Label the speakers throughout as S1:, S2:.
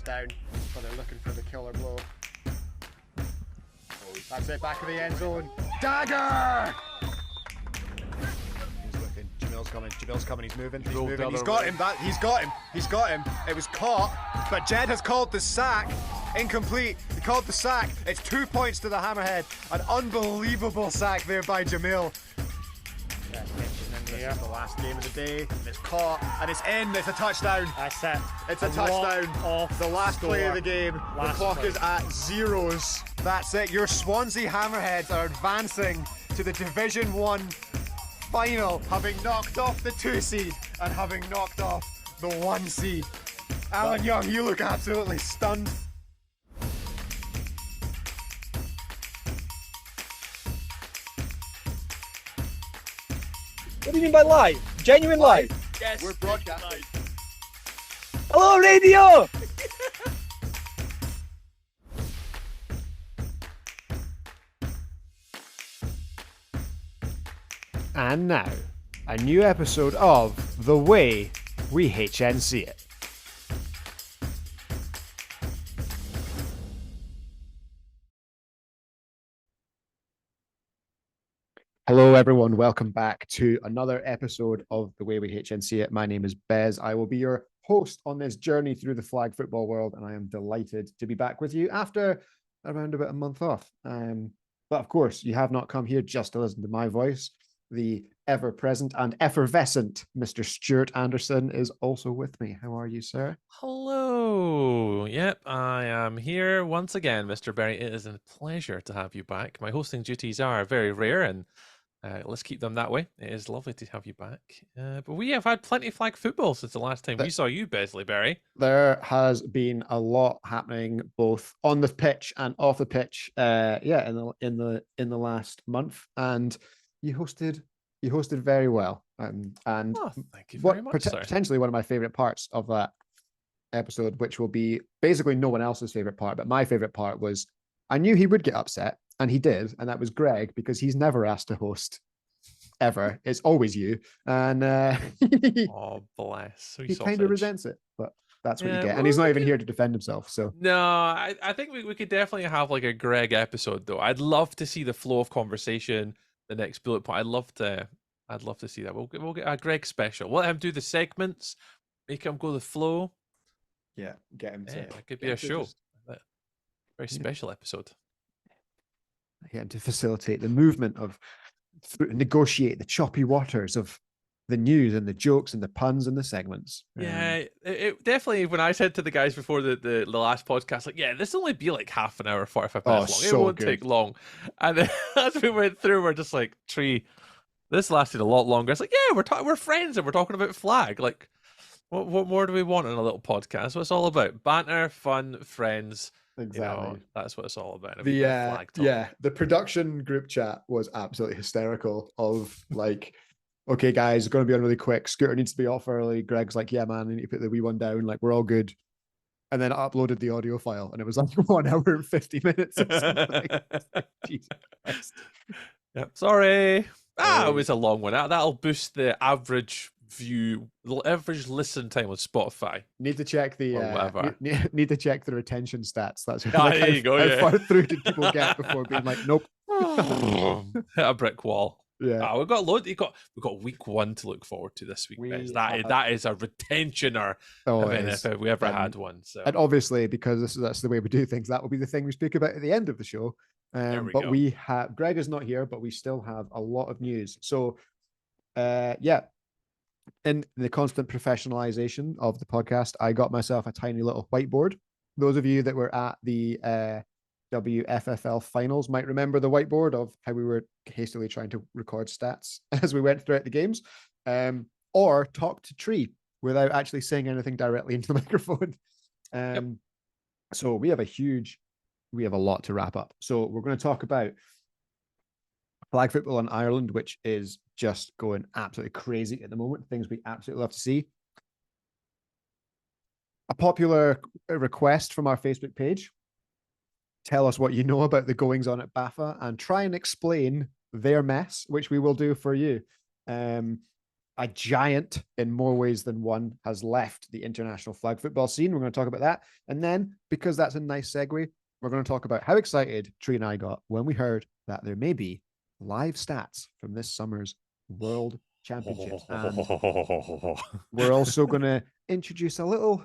S1: is down, but they're looking for the killer blow. That's it, back of the end zone. Dagger! He's looking. Jamil's coming. He's moving. He's moving. He's got him. He's got him. It was caught, but Jed has called the sack. Incomplete. He called the sack. It's 2 points to the Hammerhead. An unbelievable sack there by Jamil. This is the last game of the day. It's caught and it's in. It's a touchdown.
S2: That's it.
S1: It's a touchdown. The last play of the game. The clock is at zeros. That's it. Your Swansea Hammerheads are advancing to the Division 1 final, having knocked off the 2 seed and having knocked off the 1 seed. Alan Young, you look absolutely stunned.
S2: What do you mean by live? Genuine live?
S1: Yes. We're broadcasting.
S2: Hello, radio!
S3: And now, a new episode of The Way We HNC It. Hello everyone, welcome back to another episode of The Way We HNC It. My name is Bez. I will be your host on this journey through the flag football world, and I am delighted to be back with you after around about a month off. But of course, you have not come here just to listen to my voice. The ever-present and effervescent Mr. Stuart Anderson is also with me. How are you, sir?
S4: Hello. Yep, I am here once again, Mr. Berry. It is a pleasure to have you back. My hosting duties are very rare, and let's keep them that way. It is lovely to have you back. But we have had plenty of flag football since the last time we saw you, Besley Berry.
S3: There has been a lot happening both on the pitch and off the pitch. In the last month, and you hosted very well. And
S4: thank you very much, sir.
S3: Potentially one of my favorite parts of that episode, which will be basically no one else's favorite part, but my favorite part was I knew he would get upset, and he did, and that was Greg, because he's never asked to host ever. It's always you, and
S4: oh bless,
S3: he kind of resents it, but that's what you get. And he's not even here to defend himself. So
S4: no, I think we could definitely have like a Greg episode though. I'd love to see the flow of conversation. The next bullet point. I'd love to see that. We'll get a Greg special. We'll let him do the segments, make him go the flow.
S3: Yeah, get him to.
S4: It could be a show. Very special episode.
S3: Get him to facilitate the movement of, negotiate the choppy waters of the news and the jokes and the puns and the segments.
S4: Yeah, it definitely. When I said to the guys before the last podcast, like, yeah, this will only be like half an hour, 45 minutes long.
S3: So
S4: it won't take long. And then as we went through, we're just like, this lasted a lot longer. It's like, yeah, we're friends and we're talking about flag. Like, what more do we want in a little podcast? What it's all about: banter, fun, friends.
S3: Exactly.
S4: That's what it's all about.
S3: The production group chat was absolutely hysterical. Of like, okay, guys, it's going to be on really quick. Scooter needs to be off early. Greg's like, yeah, man, I need to put the wee one down. Like, we're all good. And then I uploaded the audio file, and it was like 1 hour and 50 minutes or something. Jesus Christ.
S4: Yep. Sorry. It was a long one. That'll boost the average listen time on Spotify.
S3: Need to check the need to check the retention stats. That's
S4: there you go.
S3: How far through did people get before being like, nope,
S4: hit a brick wall?
S3: Yeah,
S4: we've got we've got week 1 to look forward to this week. That is a retentioner if we ever had one. So,
S3: and obviously, because that's the way we do things, that will be the thing we speak about at the end of the show. We have Greg is not here, but we still have a lot of news. So, in the constant professionalization of the podcast, I got myself a tiny little whiteboard. Those of you that were at the WFFL finals might remember the whiteboard of how we were hastily trying to record stats as we went throughout the games, or talk to Tree without actually saying anything directly into the microphone. So we have a lot to wrap up. So we're going to talk about flag football in Ireland, which is just going absolutely crazy at the moment. Things we absolutely love to see. A popular request from our Facebook page: tell us what you know about the goings on at BAFA and try and explain their mess, which we will do for you. a giant in more ways than one has left the international flag football scene. We're going to talk about that. And then, because that's a nice segue, we're going to talk about how excited Tree and I got when we heard that there may be live stats from this summer's World Championships. And we're also going to introduce a little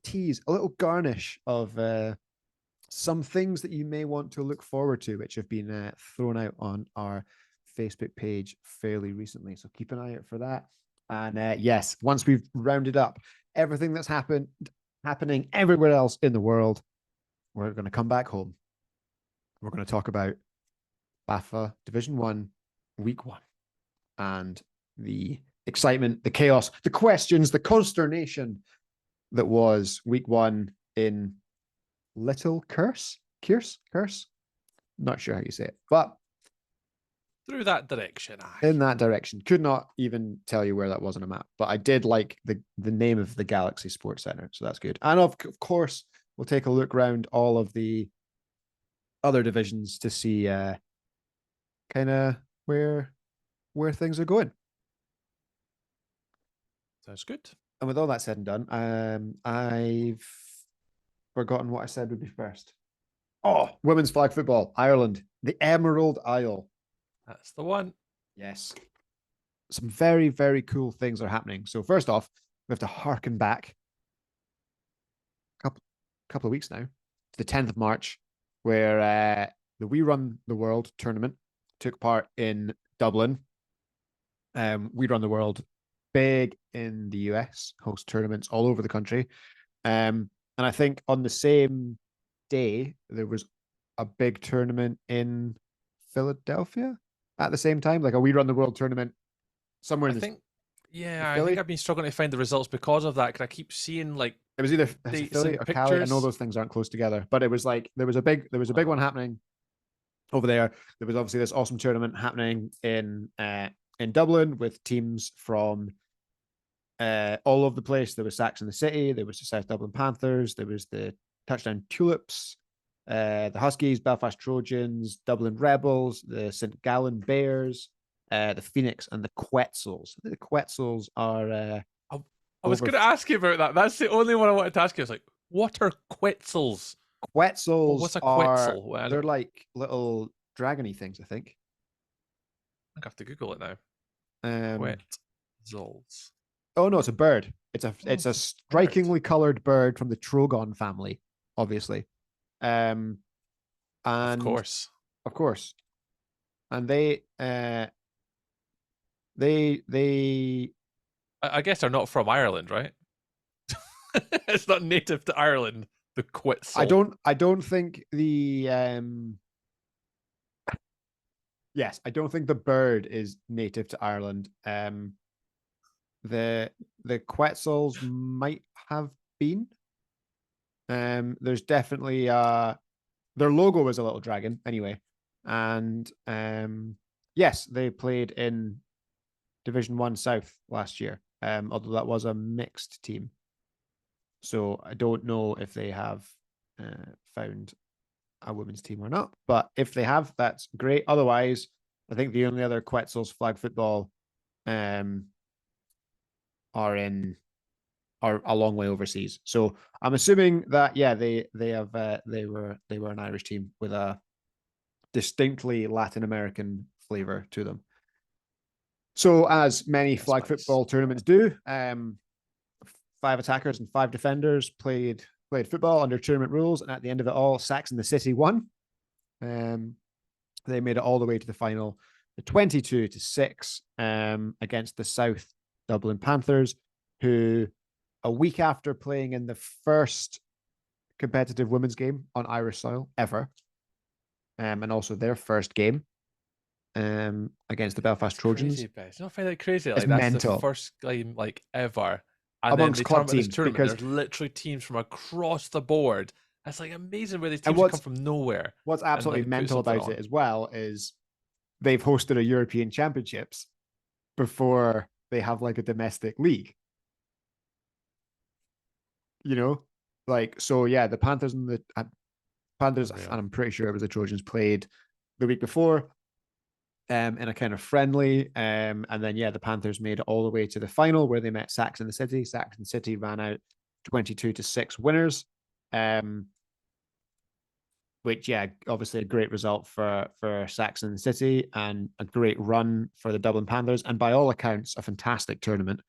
S3: tease, a little garnish of some things that you may want to look forward to, which have been thrown out on our Facebook page fairly recently. So keep an eye out for that. And yes, once we've rounded up everything that's happening everywhere else in the world, we're going to come back home. We're going to talk about BAFA Division 1, Week 1, and the excitement, the chaos, the questions, the consternation that was Week 1 in Little Curse? Not sure how you say it, but
S4: through that direction.
S3: In that direction. Could not even tell you where that was on a map, but I did like the name of the Galaxy Sports Center, so that's good. And of course, we'll take a look around all of the other divisions to see kind of where things are going.
S4: Sounds good.
S3: And with all that said and done, I've forgotten what I said would be first. Oh, women's flag football, Ireland, the Emerald Isle.
S4: That's the one.
S3: Yes. Some very, very cool things are happening. So first off, we have to harken back a couple of weeks now to the 10th of March, where the We Run the World tournament took part in Dublin. We Run the World, big in the US, host tournaments all over the country. And I think on the same day, there was a big tournament in Philadelphia at the same time, like a We Run the World tournament somewhere in
S4: I
S3: the
S4: think I've been struggling to find the results because of that, because I keep seeing like
S3: it was either
S4: dates
S3: Philly
S4: and
S3: or Cali. I know
S4: pictures.
S3: those things aren't close together, but it was like there was a big one happening over there. There was obviously this awesome tournament happening in Dublin with teams from all over the place. There was Sax in the City, there was the South Dublin Panthers, there was the Touchdown Tulips, the Huskies, Belfast Trojans, Dublin Rebels, the St. Gallen Bears, the Phoenix, and the Quetzals. The Quetzals are.
S4: I was going to ask you about that. That's the only one I wanted to ask you. I was like, what are Quetzals?
S3: Quetzals
S4: what's a Quetzal? Well,
S3: they're like little dragony things, I think.
S4: I have to Google it now. Quetzals.
S3: Oh no, it's a bird. It's a strikingly colored bird from the Trogon family, obviously. And
S4: of course,
S3: and they
S4: I guess they're not from Ireland, right? It's not native to Ireland. The Quetzal.
S3: I don't think the yes, I don't think the bird is native to Ireland. The Quetzals might have been. There's definitely their logo was a little dragon anyway, and yes, they played in Division 1 South last year. Although that was a mixed team, so I don't know if they have found a women's team or not. But if they have, that's great. Otherwise, I think the only other Quetzals flag football are a long way overseas. So I'm assuming that they were an Irish team with a distinctly Latin American flavor to them. So as many flag football tournaments do, 5 attackers and 5 defenders played football under tournament rules, and at the end of it all, Sax in the City won. They made it all the way to the final, 22-6 against the South Dublin Panthers, who a week after playing in the first competitive women's game on Irish soil ever, and also their first game against the Belfast Trojans.
S4: Crazy, you don't find that crazy? Like,
S3: it's
S4: that's
S3: mental.
S4: The first game like ever. And
S3: amongst
S4: then they
S3: club teams,
S4: tournament,
S3: because
S4: there's literally teams from across the board. That's like amazing where these teams come from nowhere.
S3: What's absolutely mental about it as well is they've hosted a European Championships before they have like a domestic league. You know, like, so yeah, the Panthers and the Panthers, and I'm pretty sure it was the Trojans, played the week before. in a kind of friendly. And then, yeah, the Panthers made it all the way to the final where they met Saxon City. Saxon City ran out 22-6 winners. Which, yeah, obviously a great result for Saxon City and a great run for the Dublin Panthers. And by all accounts, a fantastic tournament.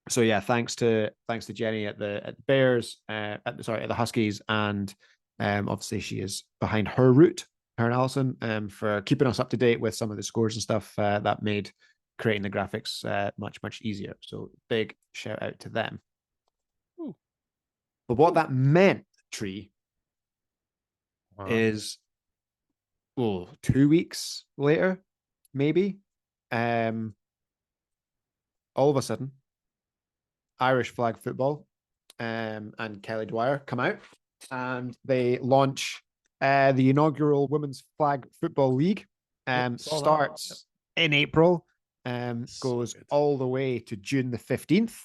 S3: So yeah, thanks to Jenny at the Bears, at the Huskies, and obviously she is behind her route, her and Alison, for keeping us up to date with some of the scores and stuff that made creating the graphics much easier. So big shout out to them.
S4: Ooh.
S3: But what that meant, Tree, is 2 weeks later, maybe, all of a sudden, Irish flag football and Kelly Dwyer come out and they launch the inaugural Women's Flag Football League. Starts in April, goes all the way to June the 15th,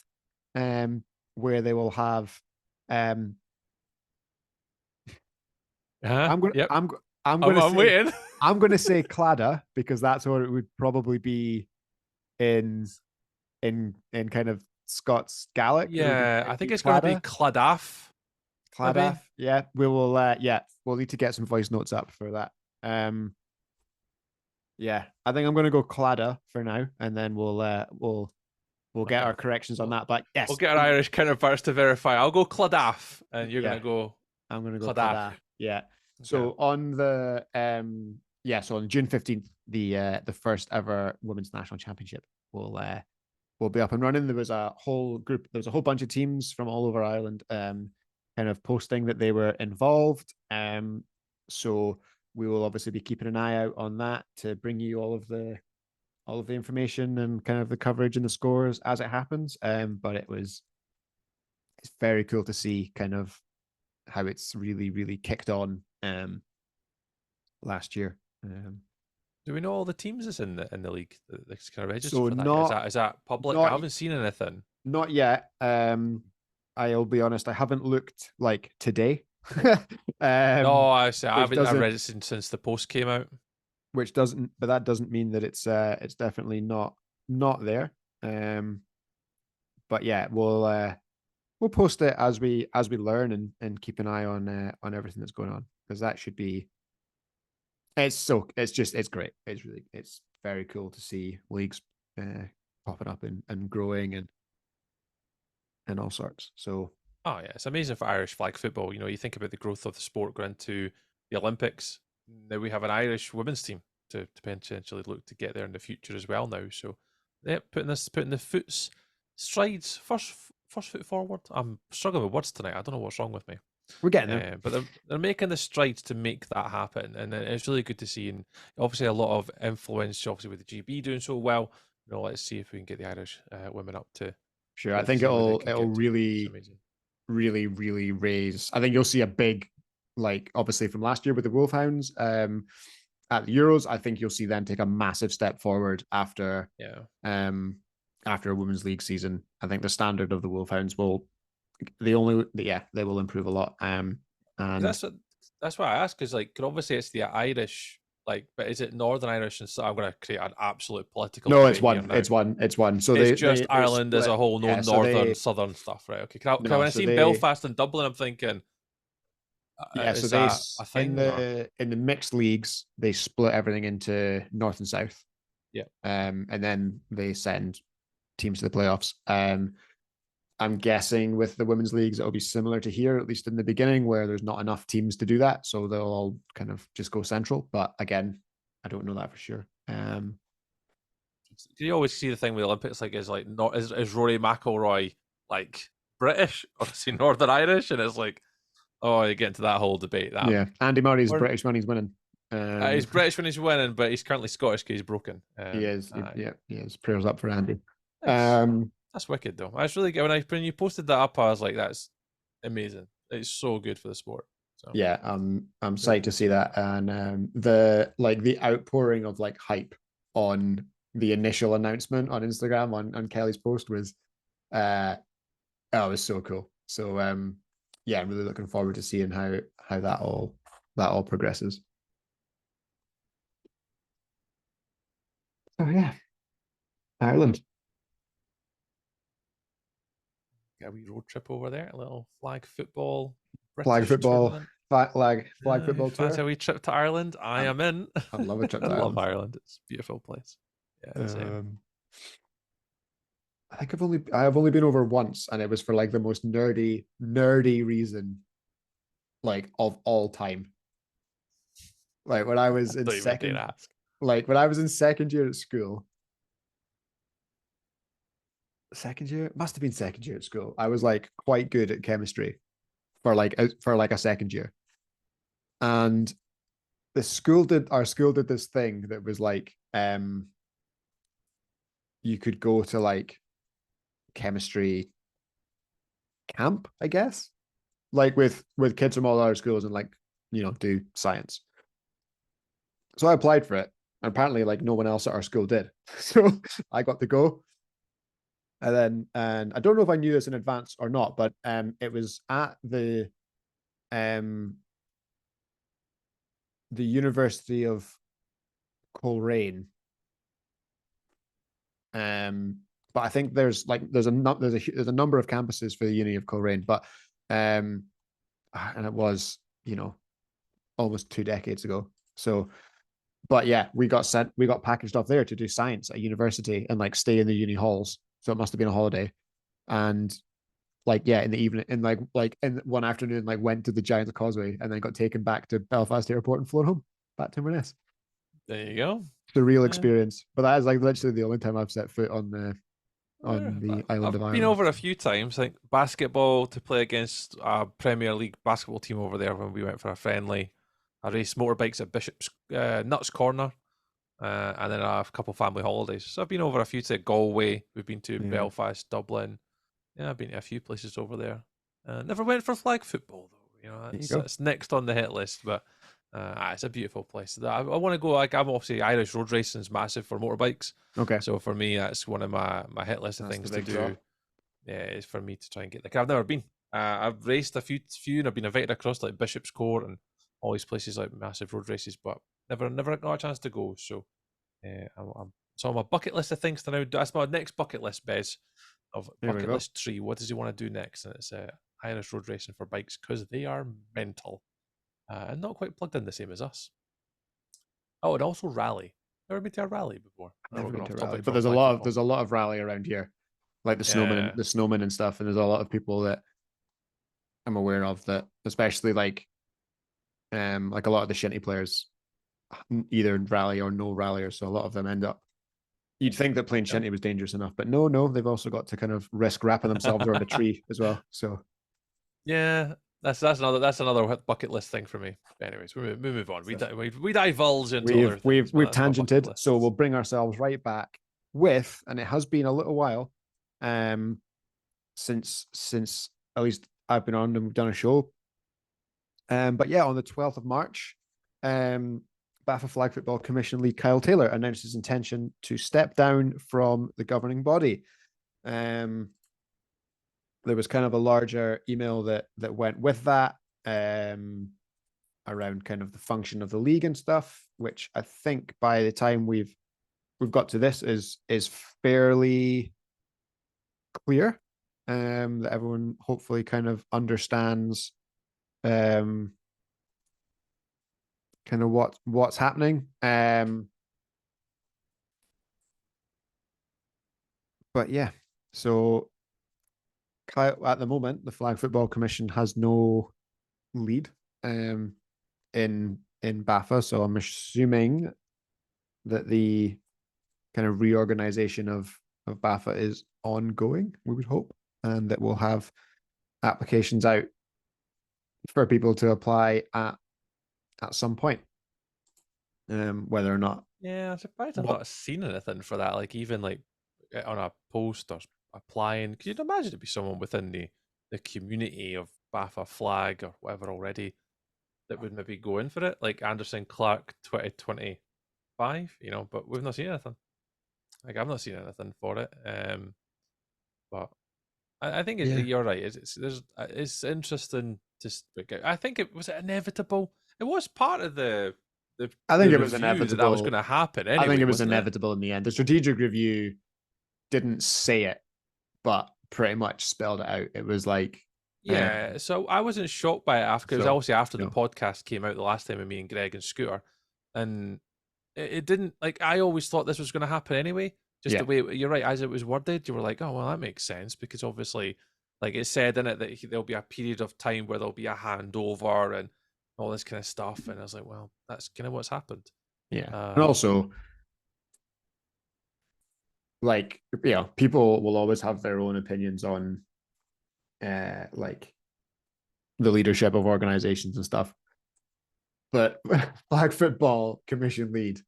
S3: where they will have I'm
S4: waiting.
S3: I'm going to say Claddagh because that's what it would probably be in kind of Scots Gaelic.
S4: Yeah, I think it's going to be Claddagh.
S3: Claddagh. Yeah, we will. We'll need to get some voice notes up for that. Yeah, I think I'm going to go Claddagh for now, and then we'll get our corrections on that. But yes,
S4: we'll get our Irish counterparts to verify. I'll go Claddagh, and you're going to go.
S3: I'm going to go Claddagh. Yeah. So on the so on June 15th, the first ever Women's National Championship will be up and running. There was a whole bunch of teams from all over Ireland kind of posting that they were involved. So we will obviously be keeping an eye out on that to bring you all of the information and kind of the coverage and the scores as it happens. But it's very cool to see kind of how it's really kicked on last year.
S4: Do we know all the teams that's in the league that's kind of registered
S3: so
S4: for that? Is that public? I haven't seen anything.
S3: Not yet. I'll be honest, I haven't looked like today.
S4: No, I read it since the post came out.
S3: But that doesn't mean that it's definitely not there. But yeah, we'll post it as we learn and keep an eye on everything that's going on, because that should be. It's great. It's very cool to see leagues popping up and growing and all sorts. So
S4: yeah, it's amazing for Irish flag football. You think about the growth of the sport going to the Olympics. Now we have an Irish women's team to potentially look to get there in the future as well now. So yeah, putting the strides first foot forward. I'm struggling with words tonight. I don't know what's wrong with me.
S3: We're getting there.
S4: But they're making the strides to make that happen, and it's really good to see. And obviously a lot of influence, obviously with the GB doing so well. Let's see if we can get the Irish women up to.
S3: Sure, I think it'll really raise. I think you'll see a big, like obviously from last year with the Wolfhounds at the Euros. I think you'll see them take a massive step forward after a women's league season. I think the standard of the Wolfhounds they will improve a lot. And
S4: that's why I asked, because obviously it's the Irish, but is it Northern Irish? And so I'm going to create an absolute political.
S3: No, it's one. So
S4: it's just Ireland as a whole, no northern, southern stuff, right? Okay. When I see Belfast and Dublin, I'm thinking.
S3: So they in the mixed leagues they split everything into north and south.
S4: Yeah.
S3: And then they send teams to the playoffs. I'm guessing with the women's leagues, it'll be similar to here, at least in the beginning, where there's not enough teams to do that. So they'll all kind of just go central. But again, I don't know that for sure.
S4: You always see the thing with the Olympics, is Rory McIlroy British or is he Northern Irish? And it's you get into that whole debate.
S3: Andy Murray's British when he's winning.
S4: He's British when he's winning, but he's currently Scottish because he's broken.
S3: He is. He is. Prayers up for Andy.
S4: Nice. That's wicked, though. That's really good. When you posted that up, I was like, "That's amazing. It's so good for the sport." So.
S3: Yeah, I'm psyched to see that, and the outpouring of hype on the initial announcement on Instagram on Kelly's post was, it was so cool. So I'm really looking forward to seeing how that all progresses. Oh yeah, Ireland.
S4: A wee road trip over there, a little flag football
S3: Flag
S4: British
S3: football,
S4: tournament.
S3: flag
S4: Yeah,
S3: football
S4: fancy a
S3: tour.
S4: wee trip to Ireland? I am in.
S3: I'd love a trip
S4: I
S3: to
S4: love
S3: Ireland.
S4: Ireland. It's a beautiful place. Yeah, same.
S3: I think I've only been over once, and it was for like the most nerdy reason, like of all time. Like when I was in
S4: Don't even dare
S3: second,
S4: ask.
S3: like when I was in second year at school. Second year must have been second year at school. I was like quite good at chemistry for like a second year, and our school did this thing that was like you could go to like chemistry camp, I guess, like with kids from all other schools and like do science. So I applied for it, and apparently like no one else at our school did. So I got to go. And I don't know if I knew this in advance or not, but it was at um the University of Coleraine. But I think there's a number of campuses for the Uni of Coleraine, but and it was almost 2 decades ago. So, but yeah, we got packaged off there to do science at university and like stay in the uni halls. So it must have been a holiday, and like yeah, in the evening, in like in one afternoon, like went to the Giant's Causeway and then got taken back to Belfast Airport and flown home back to Inverness.
S4: There you go.
S3: The real
S4: Yeah.
S3: experience, but that is like literally the only time I've set foot on the island of
S4: I've been
S3: Ireland.
S4: over a few times, like basketball to play against a Premier League basketball team over there when we went for a friendly. I raced motorbikes at Bishop's Nuts Corner, and then a couple family holidays. So I've been over a few to Galway. We've been to Belfast, Dublin. Yeah, I've been to a few places over there. Never went for flag football though. It's next on the hit list, but it's a beautiful place. I want to go. Like I'm obviously Irish road racing is massive for motorbikes.
S3: Okay.
S4: So for me, that's one of my hit list of things to do. Yeah, is for me to try and get there. I've never been. I've raced a few, and I've been invited across like Bishop's Court and all these places like massive road races, but never got a chance to go. So, so on my bucket list of things to now do. That's my next bucket list, Bez, of bucket list 3. What does he want to do next? And it's Irish road racing for bikes because they are mental and not quite plugged in the same as us. Oh, and also rally. Never been to a rally before.
S3: Never been to a rally, but there's a lot of rally around here, like the snowmen and stuff, and there's a lot of people that I'm aware of that, especially like a lot of the shinty players either rally or no ralliers, so a lot of them end up. You'd think that playing shinty was dangerous enough, but no, they've also got to kind of risk wrapping themselves around a tree as well. So
S4: yeah, that's another bucket list thing for me. Anyways, we move on. We divulge into other things.
S3: We've tangented, so we'll bring ourselves right back with, and it has been a little while, since at least I've been on and we've done a show. But yeah, on the 12th of March, BAFA Flag Football Commission lead Kyle Taylor announced his intention to step down from the governing body. There was kind of a larger email that went with that around kind of the function of the league and stuff, which I think by the time we've got to this is fairly clear, that everyone hopefully kind of understands kind of what's happening. But yeah, so at the moment, the Flag Football Commission has no lead in BAFA, so I'm assuming that the kind of reorganization of BAFA is ongoing, we would hope, and that we'll have applications out for people to apply at some point, whether or not.
S4: Yeah, I'm surprised I've not seen anything for that. Like even like on a post or applying. Could you imagine it'd be someone within the community of BAFA flag or whatever already that would maybe go in for it, like Anderson Clark 2025, but we've not seen anything. Like I've not seen anything for it. But I think you're right. It's interesting to. I think it was inevitable. It was part of the
S3: I think
S4: the
S3: it was
S4: review that was
S3: inevitable.
S4: going to happen anyway.
S3: I think it was
S4: wasn't
S3: inevitable in the end. The strategic review didn't say it, but pretty much spelled it out. It was like,
S4: Yeah, so I wasn't shocked by it after, because
S3: so,
S4: obviously after the
S3: no.
S4: podcast came out the last time with me and Greg and Scooter, and it didn't, like, I always thought this was going to happen anyway. Just
S3: Yeah.
S4: the way, you're right, as it was worded, you were like, oh, well, that makes sense, because obviously, like it said in it that there'll be a period of time where there'll be a handover and all this kind of stuff. And I was like, well, that's kind of what's happened.
S3: Yeah. And also, like, people will always have their own opinions on like the leadership of organizations and stuff. But Flag Football Commission lead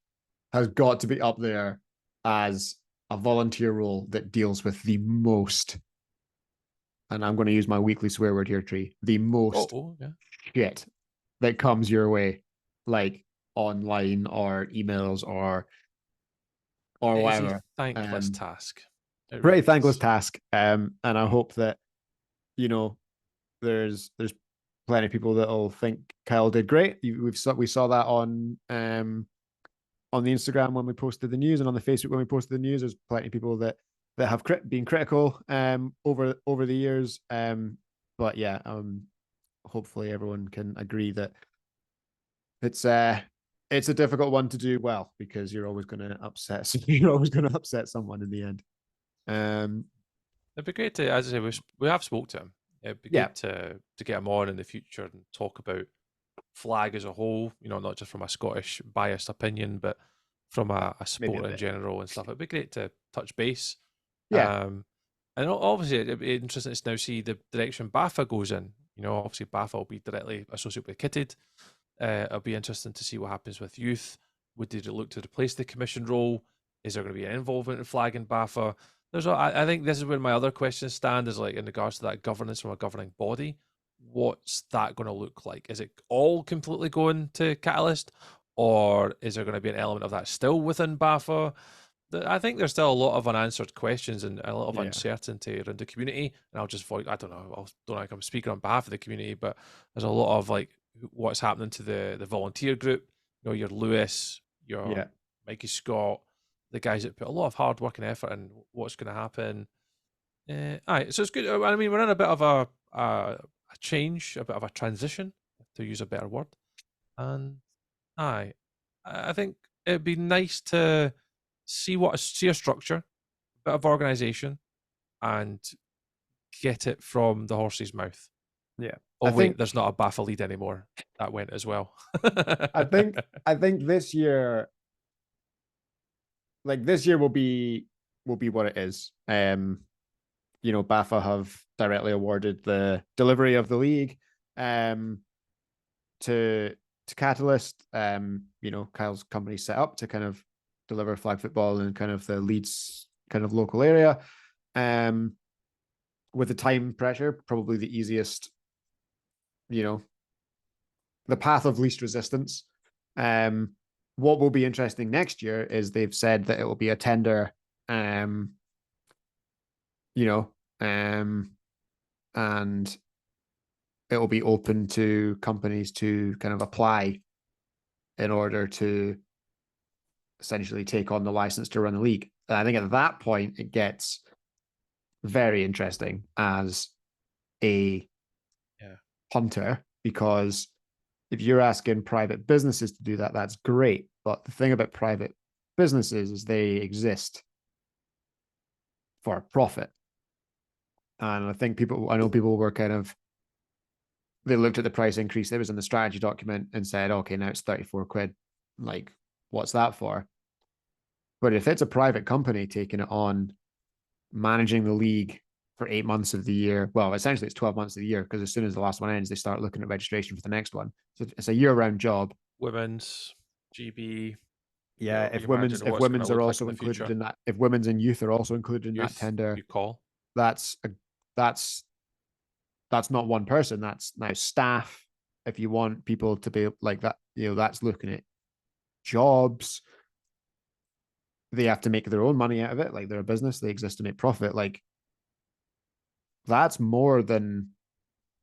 S3: has got to be up there as a volunteer role that deals with the most, and I'm going to use my weekly swear word here, Tree, the most shit that comes your way, like online or emails or whatever.
S4: It's a thankless task.
S3: Pretty thankless task. And I hope that, there's plenty of people that'll think Kyle did great. We saw that on the Instagram when we posted the news, and on the Facebook when we posted the news. There's plenty of people that have been critical over the years. But yeah, hopefully everyone can agree that it's a difficult one to do well, because you're always going to upset someone in the end.
S4: It'd be great to, as I say, we have spoke to him. It'd be good to get him on in the future and talk about flag as a whole, not just from a Scottish biased opinion, but from a sport in general and stuff. It'd be great to touch base.
S3: Yeah.
S4: And obviously it'd be interesting to now see the direction BAFA goes in. Obviously BAFA will be directly associated with Kitted. It'll be interesting to see what happens with youth. Would they look to replace the commission role? Is there going to be an involvement in flag and BAFA? I think this is where my other questions stand, is like in regards to that governance from a governing body. What's that going to look like? Is it all completely going to Catalyst, or is there going to be an element of that still within BAFA? I think there's still a lot of unanswered questions and a lot of uncertainty around the community. And I'll just I don't know, I don't like I'm speaking on behalf of the community, but there's a lot of like what's happening to the volunteer group. Your Lewis, your Mikey Scott, the guys that put a lot of hard work and effort in what's going to happen. So it's good. I mean, we're in a bit of a change, a bit of a transition, to use a better word. And I think it'd be nice to see a structure, a bit of organization, and get it from the horse's mouth.
S3: Yeah.
S4: Oh, wait, there's not a BAFA lead anymore. That went as well.
S3: I think this year, will be what it is. BAFA have directly awarded the delivery of the league to Catalyst. Kyle's company set up to kind of deliver flag football in kind of the Leeds kind of local area. With the time pressure, probably the easiest, the path of least resistance. What will be interesting next year is they've said that it will be a tender, and it will be open to companies to kind of apply in order to essentially take on the license to run the league. And I think at that point, it gets very interesting as a punter, because if you're asking private businesses to do that, that's great. But the thing about private businesses is they exist for a profit. And I think I know people were they looked at the price increase that was in the strategy document and said, okay, now it's 34 quid. Like, what's that for? But if it's a private company taking it on, managing the league for 8 months of the year, well, essentially it's 12 months of the year, because as soon as the last one ends, they start looking at registration for the next one. So it's a year-round job.
S4: Women's, GB.
S3: Yeah, if women's are also included in that, if women's and youth are also included in that tender, that's not one person. That's now staff. If you want people to be like that, that's looking at jobs. They have to make their own money out of it. Like, they're a business, they exist to make profit. Like, that's more than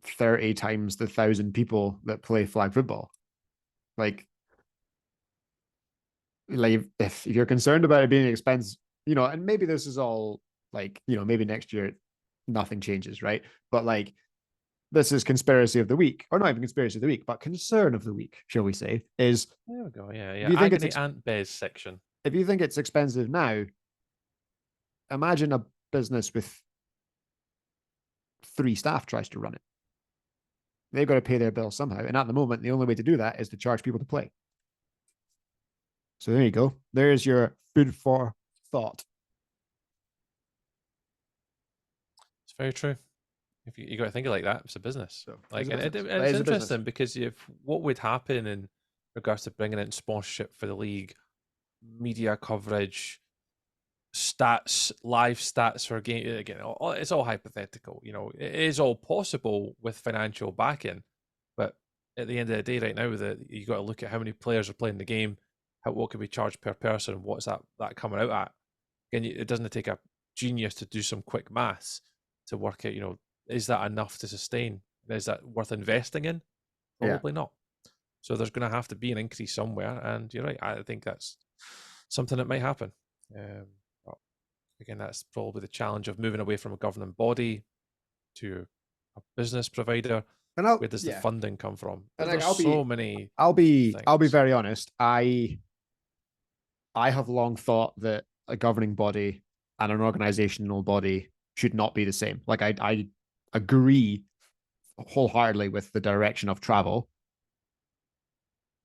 S3: 30 times the 1,000 people that play flag football. Like, like if you're concerned about it being expensive, and maybe this is all like, maybe next year nothing changes, right? But like this is conspiracy of the week, or not even conspiracy of the week, but concern of the week, shall we say, is
S4: There we go. Yeah,
S3: if
S4: yeah.
S3: you think
S4: Agony Aunt Bez section.
S3: if you think it's expensive now, imagine a business with 3 staff tries to run it. They've got to pay their bill somehow. And at the moment, the only way to do that is to charge people to play. So there you go. There's your food for thought.
S4: It's very true. If you got to think of it like that, it's a business.
S3: So,
S4: Like,
S3: it's
S4: and
S3: business.
S4: it's interesting because if what would happen in regards to bringing in sponsorship for the league, media coverage, stats, live stats for a game. Again, it's all hypothetical. It is all possible with financial backing, but at the end of the day, right now, you got to look at how many players are playing the game, what can be charged per person, what's that coming out at. Again, it doesn't take a genius to do some quick maths to work out. Is that enough to sustain? Is that worth investing in? Probably not. So there's going to have to be an increase somewhere, and you're right. I think that's something that might happen. Again, that's probably the challenge of moving away from a governing body to a business provider. And where does the funding come from? And there's so many.
S3: I'll be very honest. I have long thought that a governing body and an organizational body should not be the same. Like I agree wholeheartedly with the direction of travel.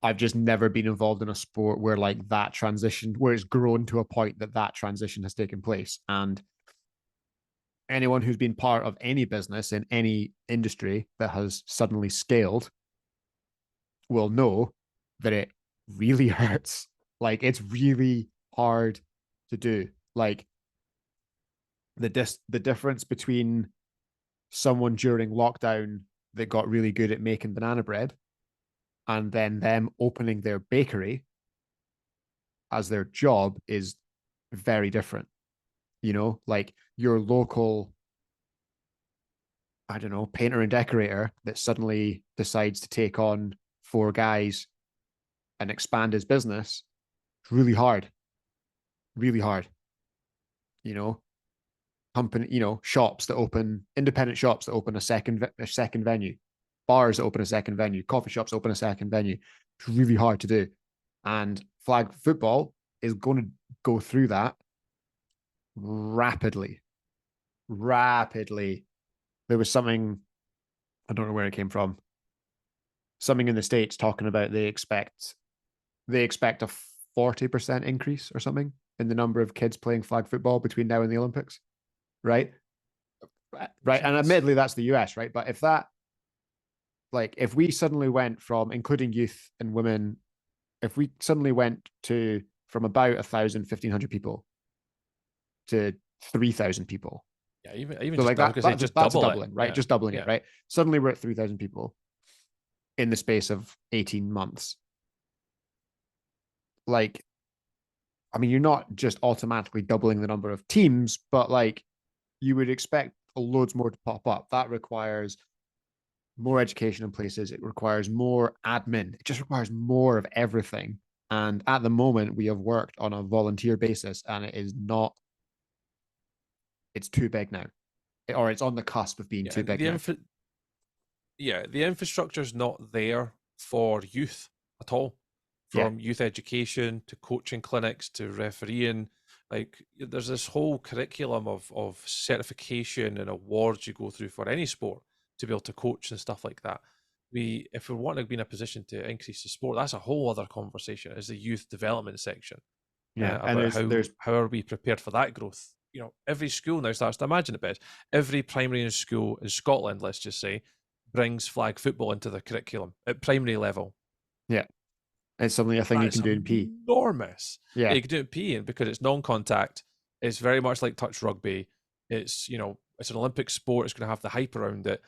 S3: I've just never been involved in a sport where like that transition, where it's grown to a point that transition has taken place. And anyone who's been part of any business in any industry that has suddenly scaled will know that it really hurts. Like it's really hard to do. Like the difference between someone during lockdown that got really good at making banana bread and then them opening their bakery as their job is very different. Like your local, I don't know, painter and decorator that suddenly decides to take on 4 guys and expand his business. It's really hard. Really hard. Shops that open, independent shops that open a second venue, bars that open a second venue, coffee shops open a second venue. It's really hard to do. And flag football is going to go through that rapidly. There was something, I don't know where it came from, something in the States talking about they expect a 40% increase or something in the number of kids playing flag football between now and the Olympics. Right. And admittedly, that's the US, right? But if we suddenly went from, including youth and women, if we suddenly went from about 1,000, 1,500 people to 3,000 people.
S4: Yeah, even
S3: so like that's just doubling, right?
S4: Yeah.
S3: Just doubling it, right? Suddenly we're at 3,000 people in the space of 18 months. Like, I mean, you're not just automatically doubling the number of teams, but like you would expect loads more to pop up. That requires more education in places. It requires more admin. It just requires more of everything. And at the moment, we have worked on a volunteer basis, and it is not. It's too big now, or it's on the cusp of being too big now.
S4: The infrastructure is not there for youth at all. From youth education to coaching clinics to refereeing, like there's this whole curriculum of certification and awards you go through for any sport to be able to coach and stuff like that. If we want to be in a position to increase the sport, that's a whole other conversation. Is the youth development section? About how are we prepared for that growth? Every school now starts to imagine it best. Every primary school in Scotland, let's just say, brings flag football into the curriculum at primary level.
S3: Yeah. It's something I think you can do in PE.
S4: Enormous.
S3: Yeah,
S4: you can do it in PE, and because it's non-contact, it's very much like touch rugby. It's it's an Olympic sport. It's going to have the hype around it.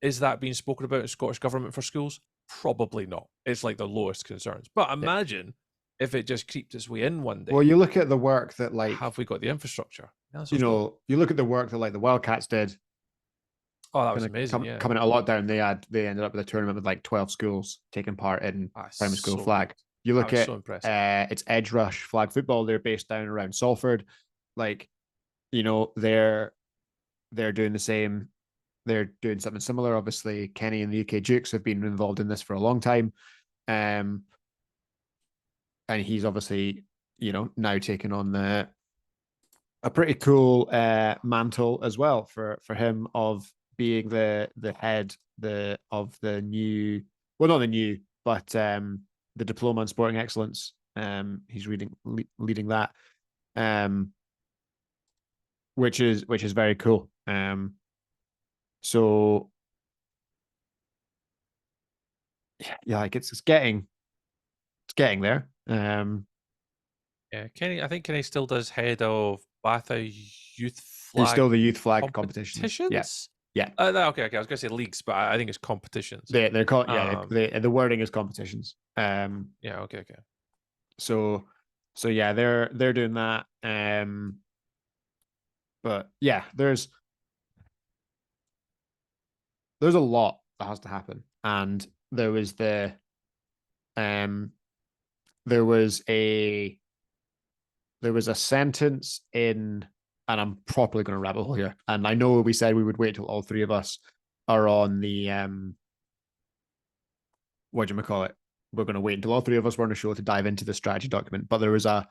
S4: Is that being spoken about in Scottish government for schools? Probably not. It's like the lowest concerns. But imagine if it just creeped its way in one day.
S3: Well, you look at the work that
S4: have we got the infrastructure?
S3: You look at the work that like the Wildcats did.
S4: Oh, that was amazing.
S3: Coming out of lockdown, they ended up with a tournament with like 12 schools taking part in primary school flag. You
S4: That
S3: look
S4: was
S3: at
S4: so impressive.
S3: it's Edge Rush Flag Football. They're based down around Salford. Like, you know, they're doing the same. They're doing something similar. Obviously, Kenny and the UK Dukes have been involved in this for a long time. And he's obviously, you know, now taken on a pretty cool mantle as well for him of being the head of the new, well, not the new, but the diploma in sporting excellence. He's leading that, which is very cool. So yeah, like it's getting there.
S4: Yeah, Kenny. I think Kenny still does head of BAFA youth flag.
S3: He's still the youth flag competitions. Yeah,
S4: competitions.
S3: yeah.
S4: Okay. I was going to say leagues, but I think it's competitions.
S3: They're called, yeah. The wording is competitions.
S4: Yeah. Okay.
S3: So yeah, they're doing that. But yeah, there's a lot that has to happen, and there was there was a sentence in, and I'm properly going to rabbit hole here. And I know we said we would wait till all three of us are on the what do you call it? We're going to wait until all three of us were on the show to dive into the strategy document. But there was a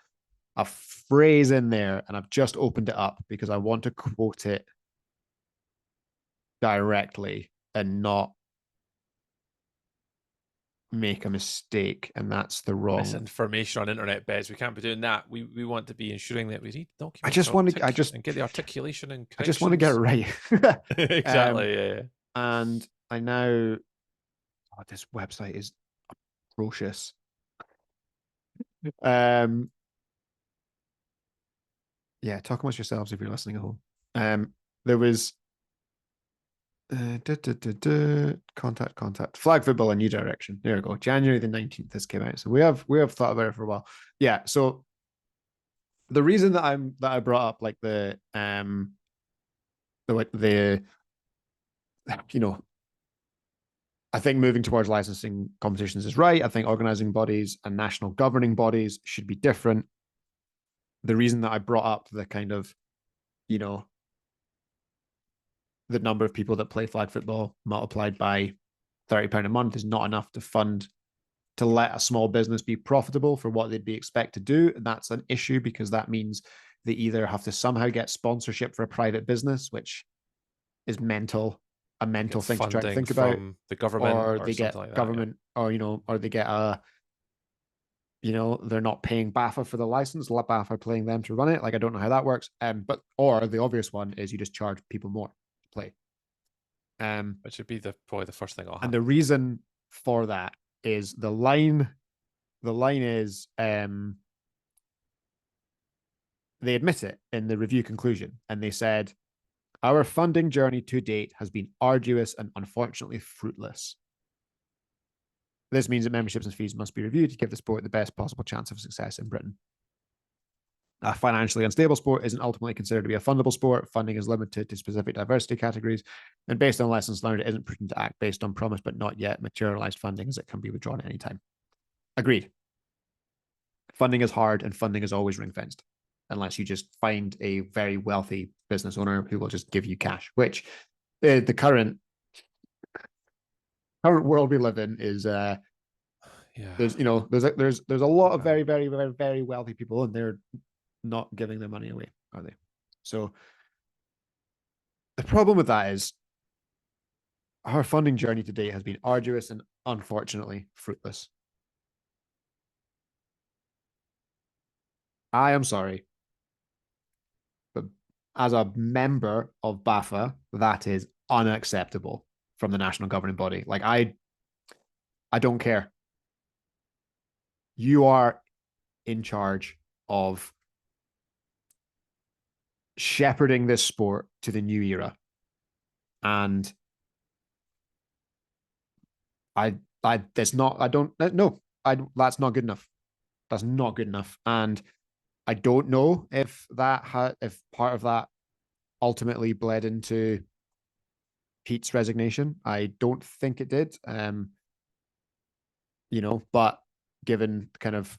S3: phrase in there, and I've just opened it up because I want to quote it directly and not make a mistake, and that's the wrong
S4: misinformation on internet beds. We can't be doing that. We want to be ensuring that we read documents.
S3: I just want to
S4: and get the articulation and
S3: I just want to get it right.
S4: Exactly. Yeah.
S3: And I now this website is atrocious. Yeah, talk amongst yourselves if you're listening at home. There was contact flag football a new direction. There we go. January the 19th this came out. So we have thought about it for a while. Yeah. So the reason that I brought up like the you know, I think moving towards licensing competitions is right. I think organizing bodies and national governing bodies should be different. The reason that I brought up the kind of, you know, the number of people that play flag football multiplied by £30 a month is not enough to let a small business be profitable for what they'd be expected to do. And that's an issue because that means they either have to somehow get sponsorship for a private business, which is a mental thing to try to think about,
S4: from the government,
S3: or they get
S4: like
S3: government,
S4: that,
S3: or, you know, or they get they're not paying BAFA for the license, let BAFA paying them to run it. Like, I don't know how that works. But, or the obvious one is you just charge people more to play.
S4: Which would be probably the first thing I'll have.
S3: And the reason for that is the line is, they admit it in the review conclusion, and they said, our funding journey to date has been arduous and unfortunately fruitless. This means that memberships and fees must be reviewed to give the sport the best possible chance of success in Britain. A financially unstable sport isn't ultimately considered to be a fundable sport. Funding is limited to specific diversity categories, and based on lessons learned, it isn't prudent to act based on promised but not yet materialized funding, as it can be withdrawn at any time. Agreed. Funding is hard, and funding is always ring-fenced, unless you just find a very wealthy business owner who will just give you cash, which the current world we live in is there's a lot of very, very, very, very wealthy people, and they're not giving their money away, are they? So the problem with that is our funding journey to date has been arduous and unfortunately fruitless. I am sorry, but as a member of BAFA, that is unacceptable from the national governing body. Like, I don't care. You are in charge of shepherding this sport to the new era, and that's not good enough. That's not good enough. And I don't know if if part of that ultimately bled into Pete's resignation. I don't think it did. But given kind of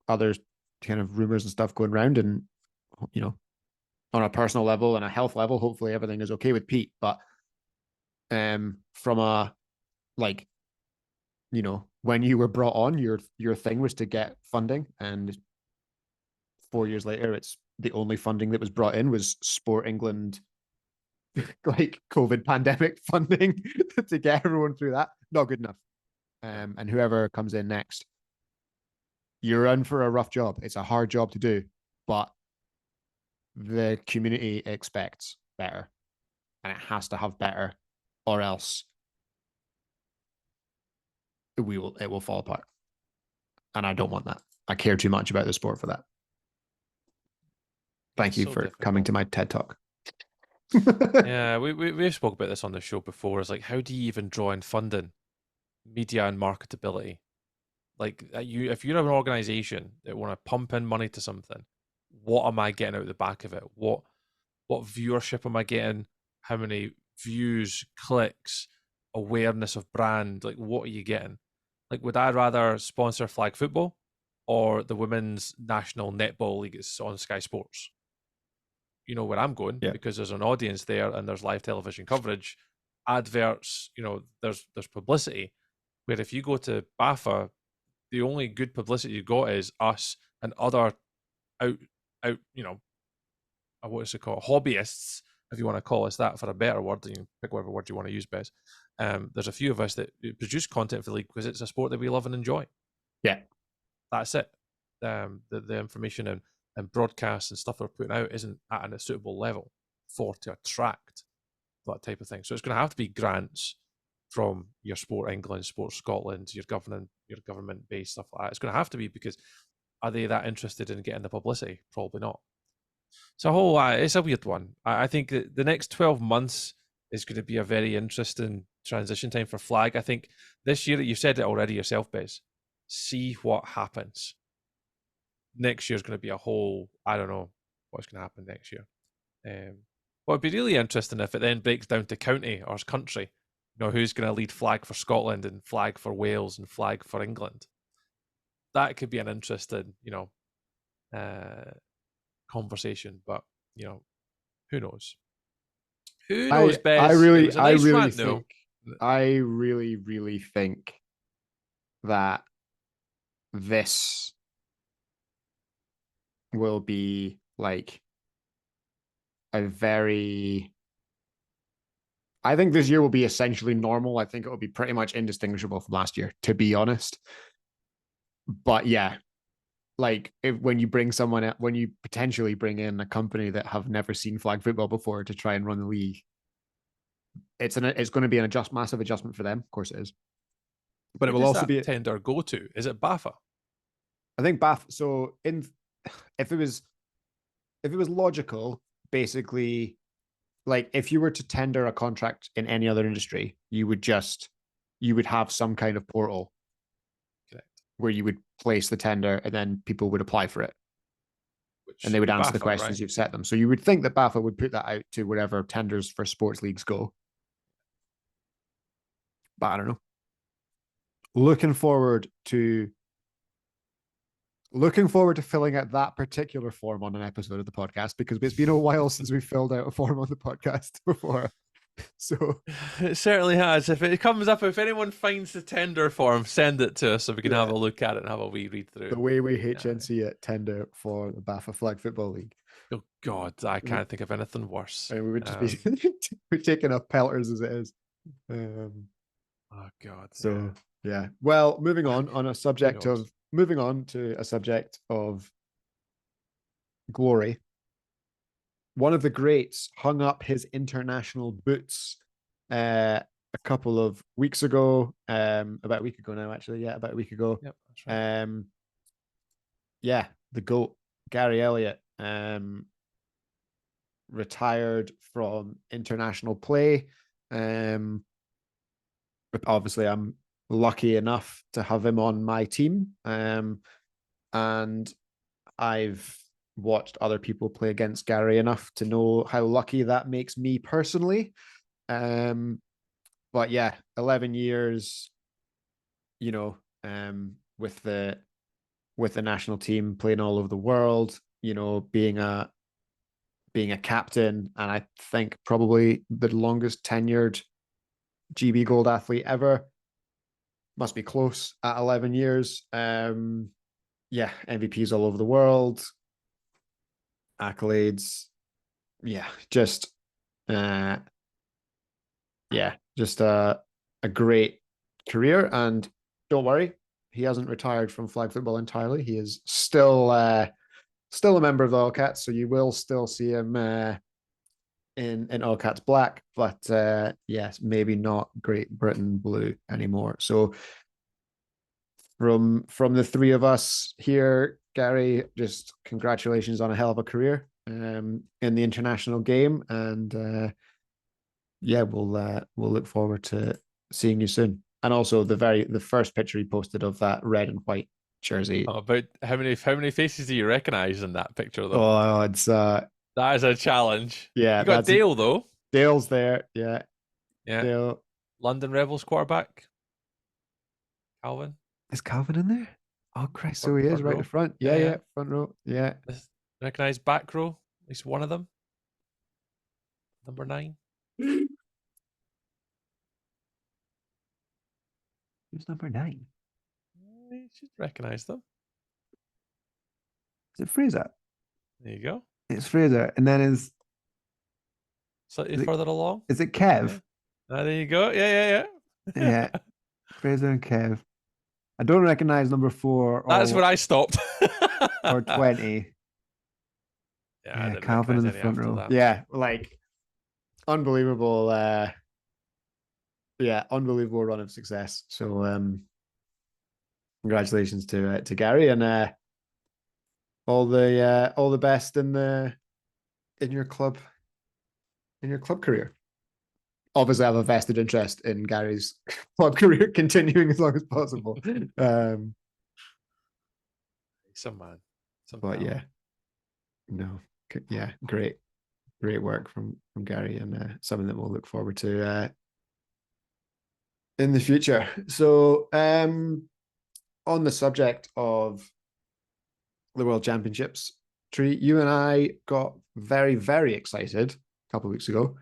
S3: other kind of rumors and stuff going around, and you know, on a personal level and a health level, hopefully everything is okay with Pete. But from a like, you know, when you were brought on, your thing was to get funding, and 4 years later, it's the only funding that was brought in was Sport England, like COVID pandemic funding to get everyone through that. Not good enough. And whoever comes in next, you're in for a rough job. It's a hard job to do, but the community expects better, and it has to have better, or else it will fall apart. And I don't want that. I care too much about the sport for that. Thank you for coming to my TED Talk.
S4: Yeah, we've spoke about this on the show before. It's like, how do you even draw in funding, media, and marketability? Like, if you're an organization that want to pump in money to something, what am I getting out the back of it? What viewership am I getting? How many views, clicks, awareness of brand? Like, what are you getting? Like, would I rather sponsor flag football or the women's national netball league is on Sky Sports? You know where I'm going, because there's an audience there and there's live television coverage, adverts, you know, there's publicity. Where if you go to BAFA, the only good publicity you got is us and other out, you know, what is it called? Hobbyists, if you want to call us that for a better word. You can pick whatever word you want to use best. There's a few of us that produce content for the league because it's a sport that we love and enjoy.
S3: Yeah.
S4: That's it. The information and broadcasts and stuff they're putting out isn't at a suitable level to attract that type of thing. So it's going to have to be grants from your Sport England, Sport Scotland, your government-based stuff like that. It's going to have to be, because are they that interested in getting the publicity? Probably not. So it's a weird one. I think that the next 12 months is going to be a very interesting transition time for flag. I think this year, you've said it already yourself, Bez, see what happens. Next year is going to be a whole, I don't know what's going to happen next year. What would be really interesting if it then breaks down to county or country, you know, who's going to lead flag for Scotland and flag for Wales and flag for England. That could be an interesting, you know, conversation, but you know, who knows? Who knows, Bez?
S3: I really think that this will be like I think this year will be essentially normal. I think it will be pretty much indistinguishable from last year, to be honest. But yeah, like when you potentially bring in a company that have never seen flag football before to try and run the league, it's going to be massive adjustment for them. Of course it is. But it will also be
S4: tender go to. Is it BAFA?
S3: I think BAFA. So if it was logical, basically, like if you were to tender a contract in any other industry, you would have some kind of portal where you would place the tender and then people would apply for it. And they would answer the questions, right? You've set them. So you would think that BAFA would put that out to wherever tenders for sports leagues go. But I don't know. Looking forward to filling out that particular form on an episode of the podcast, because it's been a while since we filled out a form on the podcast before. So
S4: it certainly has. If it comes up, if anyone finds the tender form, send it to us so we can have a look at it and have a wee read through.
S3: The way we HNC it, tender for the BAFA Flag Football League.
S4: Oh God, I can't think of anything worse.
S3: And we would just be we're taking up pelters as it is.
S4: Oh God.
S3: So yeah. Well, moving on to a subject of glory. One of the greats hung up his international boots a couple of weeks ago, about a week ago now, actually. Yeah, about a week ago.
S4: Yep, that's right.
S3: The GOAT, Gary Elliott, retired from international play. Obviously, I'm lucky enough to have him on my team. And I've watched other people play against Gary enough to know how lucky that makes me personally. But yeah, 11 years, you know, with the national team, playing all over the world, being a captain, and I think probably the longest tenured GB Gold athlete ever. Must be close at 11 years. MVPs all over the world, accolades. Just a great career. And don't worry, he hasn't retired from flag football entirely. He is still a member of the All Cats, so you will still see him in All Cats black, but yes, maybe not Great Britain blue anymore. So from the three of us here, Gary, just congratulations on a hell of a career in the international game, and we'll look forward to seeing you soon. And also the first picture he posted of that red and white jersey.
S4: Oh, about how many faces do you recognize in that picture though?
S3: Oh, it's
S4: that is a challenge.
S3: Yeah,
S4: you got Dale though.
S3: Dale's there. Yeah.
S4: Dale. London Rebels quarterback. Calvin.
S3: Is Calvin in there? Oh Christ, so he is right in the front. Yeah, front row. Yeah.
S4: Recognize back row, at least one of them. Number 9.
S3: Who's number 9?
S4: You should recognize them.
S3: Is it Fraser?
S4: There you go.
S3: It's Fraser. And then
S4: slightly further along.
S3: Is it Kev?
S4: Yeah. There you go. Yeah.
S3: Yeah. Fraser and Kev. I don't recognize number 4.
S4: That's where I stopped.
S3: or 20.
S4: Yeah,
S3: Calvin in the front row. That. Yeah, like unbelievable. Unbelievable run of success. So, congratulations to Gary, and all the best in your club career. Obviously, I have a vested interest in Gary's club career continuing as long as possible.
S4: Some man.
S3: But great work from Gary, and something that we'll look forward to in the future. So, on the subject of the World Championships, Tree, you and I got very, very excited a couple of weeks ago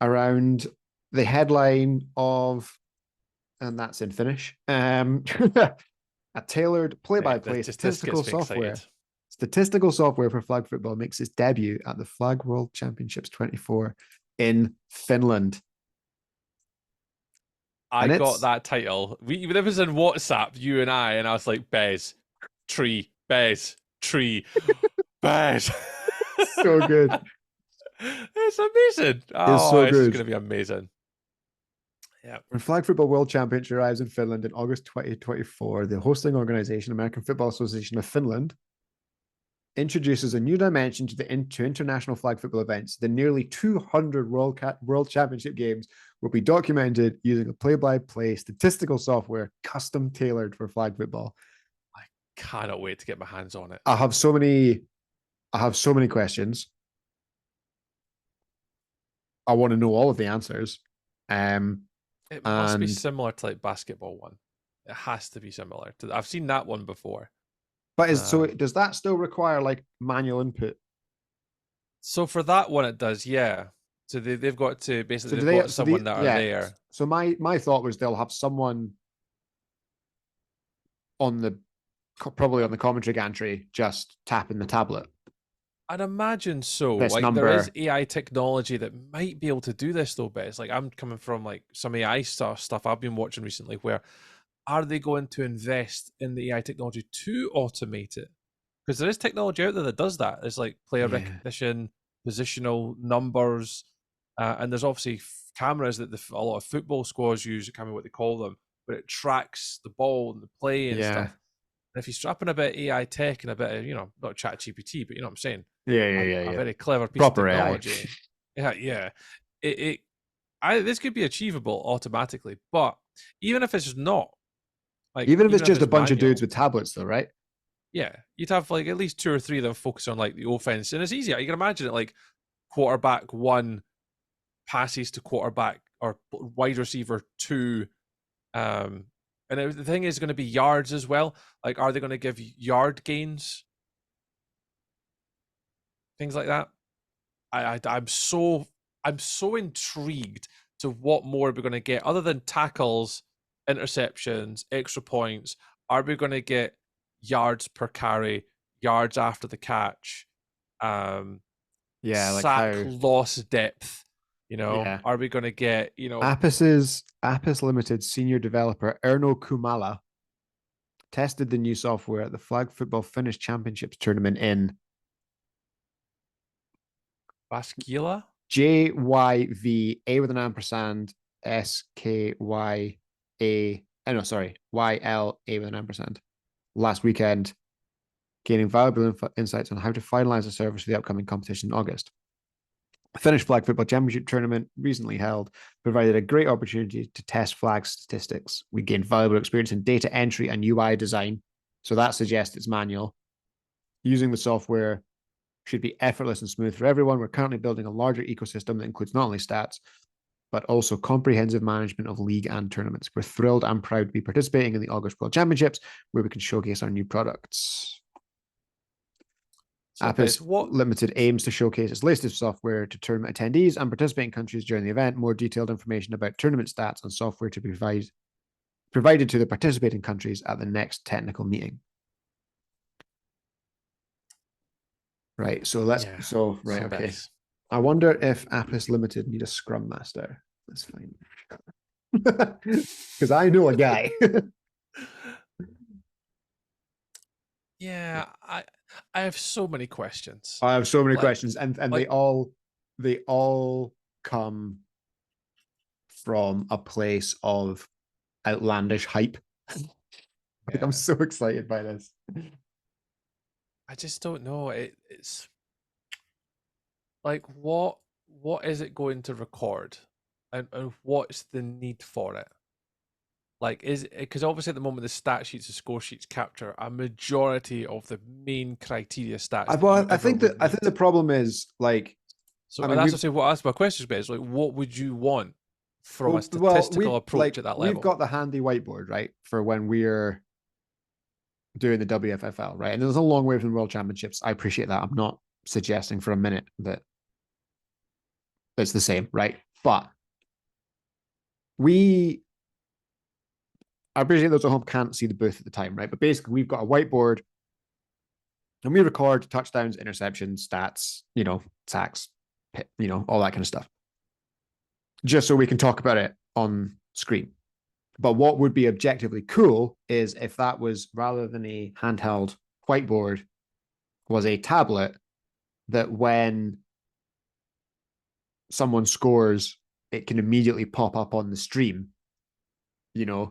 S3: around the headline of, and that's in Finnish, a tailored play-by-play statistical software. Statistical software for flag football makes its debut at the Flag World Championships 24 in Finland.
S4: I got that title. It was in WhatsApp, you and I was like, Bez, Tree, Bez, Tree, Bez.
S3: So good.
S4: It's amazing.
S3: It's so good.
S4: It's going to be amazing. Yeah.
S3: When Flag Football World Championship arrives in Finland in August 2024, the hosting organization, American Football Association of Finland, introduces a new dimension to international flag football events. The nearly 200 World Championship games will be documented using a play-by-play statistical software custom tailored for flag football.
S4: I cannot wait to get my hands on it.
S3: I have so many questions. I want to know all of the answers.
S4: It must be similar to like basketball one. It has to be similar to. I've seen that one before.
S3: But does that still require like manual input?
S4: So for that one, it does. Yeah. So they've got to basically they've got someone that are there.
S3: So my thought was they'll have someone probably on the commentary gantry just tapping the tablet.
S4: I'd imagine so. There is AI technology that might be able to do this though, but it's like I'm coming from like some AI stuff I've been watching recently where are they going to invest in the AI technology to automate it? Because there is technology out there that does that. There's like player recognition, positional numbers, and there's obviously cameras that a lot of football squads use. I can't remember what they call them, but it tracks the ball and the play and stuff. And if you strap in a bit of AI tech and a bit of, not ChatGPT, but you know what I'm saying? A very clever piece of technology. AI. This could be achievable automatically, but even if it's not,
S3: even if it's just a bunch of dudes with tablets, though, right?
S4: Yeah, you'd have like at least 2 or 3 of them focus on like the offense, and it's easier. You can imagine it like quarterback 1 passes to quarterback or wide receiver 2, And the thing is going to be yards as well. Like, are they going to give yard gains? Things like that. I'm so intrigued to what more we're going to get other than tackles, interceptions, extra points. Are we going to get yards per carry, yards after the catch,
S3: Yeah, like
S4: sack
S3: how
S4: loss depth?
S3: Yeah.
S4: Are we going to get
S3: Apis Limited senior developer Erno Kumala tested the new software at the Flag Football Finnish Championships tournament in
S4: Baskila?
S3: JYV with an ampersand SKYA. Oh, no, sorry, YLA with an ampersand. Last weekend, gaining valuable insights on how to finalize the service for the upcoming competition in August. The Finnish Flag Football Championship tournament, recently held, provided a great opportunity to test flag statistics. We gained valuable experience in data entry and UI design, so that suggests it's manual. Using the software should be effortless and smooth for everyone. We're currently building a larger ecosystem that includes not only stats, but also comprehensive management of league and tournaments. We're thrilled and proud to be participating in the August World Championships, where we can showcase our new products.
S4: So
S3: Apis Limited aims to showcase its latest software to tournament attendees and participating countries during the event. More detailed information about tournament stats and software to be provided to the participating countries at the next technical meeting. Right. So okay. I wonder if Apis Limited need a Scrum Master. That's fine. Because I know a guy.
S4: Yeah, I have so many questions.
S3: I have so many questions, and they all come from a place of outlandish hype. Like, I'm so excited by this.
S4: I just don't know. It's like what is it going to record, and what's the need for it? Like, is it because obviously at the moment the stat sheets and score sheets capture a majority of the main criteria stats.
S3: I think the problem is like.
S4: So that's what I asked my questions about. Is like, what would you want from a statistical approach at that level?
S3: We've got the handy whiteboard, right, for when we're doing the WFFL, right? And there's a long way from the World Championships. I appreciate that. I'm not suggesting for a minute that it's the same, right? But I appreciate those at home can't see the booth at the time, right? But basically, we've got a whiteboard and we record touchdowns, interceptions, stats, sacks, all that kind of stuff, just so we can talk about it on screen. But what would be objectively cool is if that was, rather than a handheld whiteboard, was a tablet that when someone scores, it can immediately pop up on the stream, and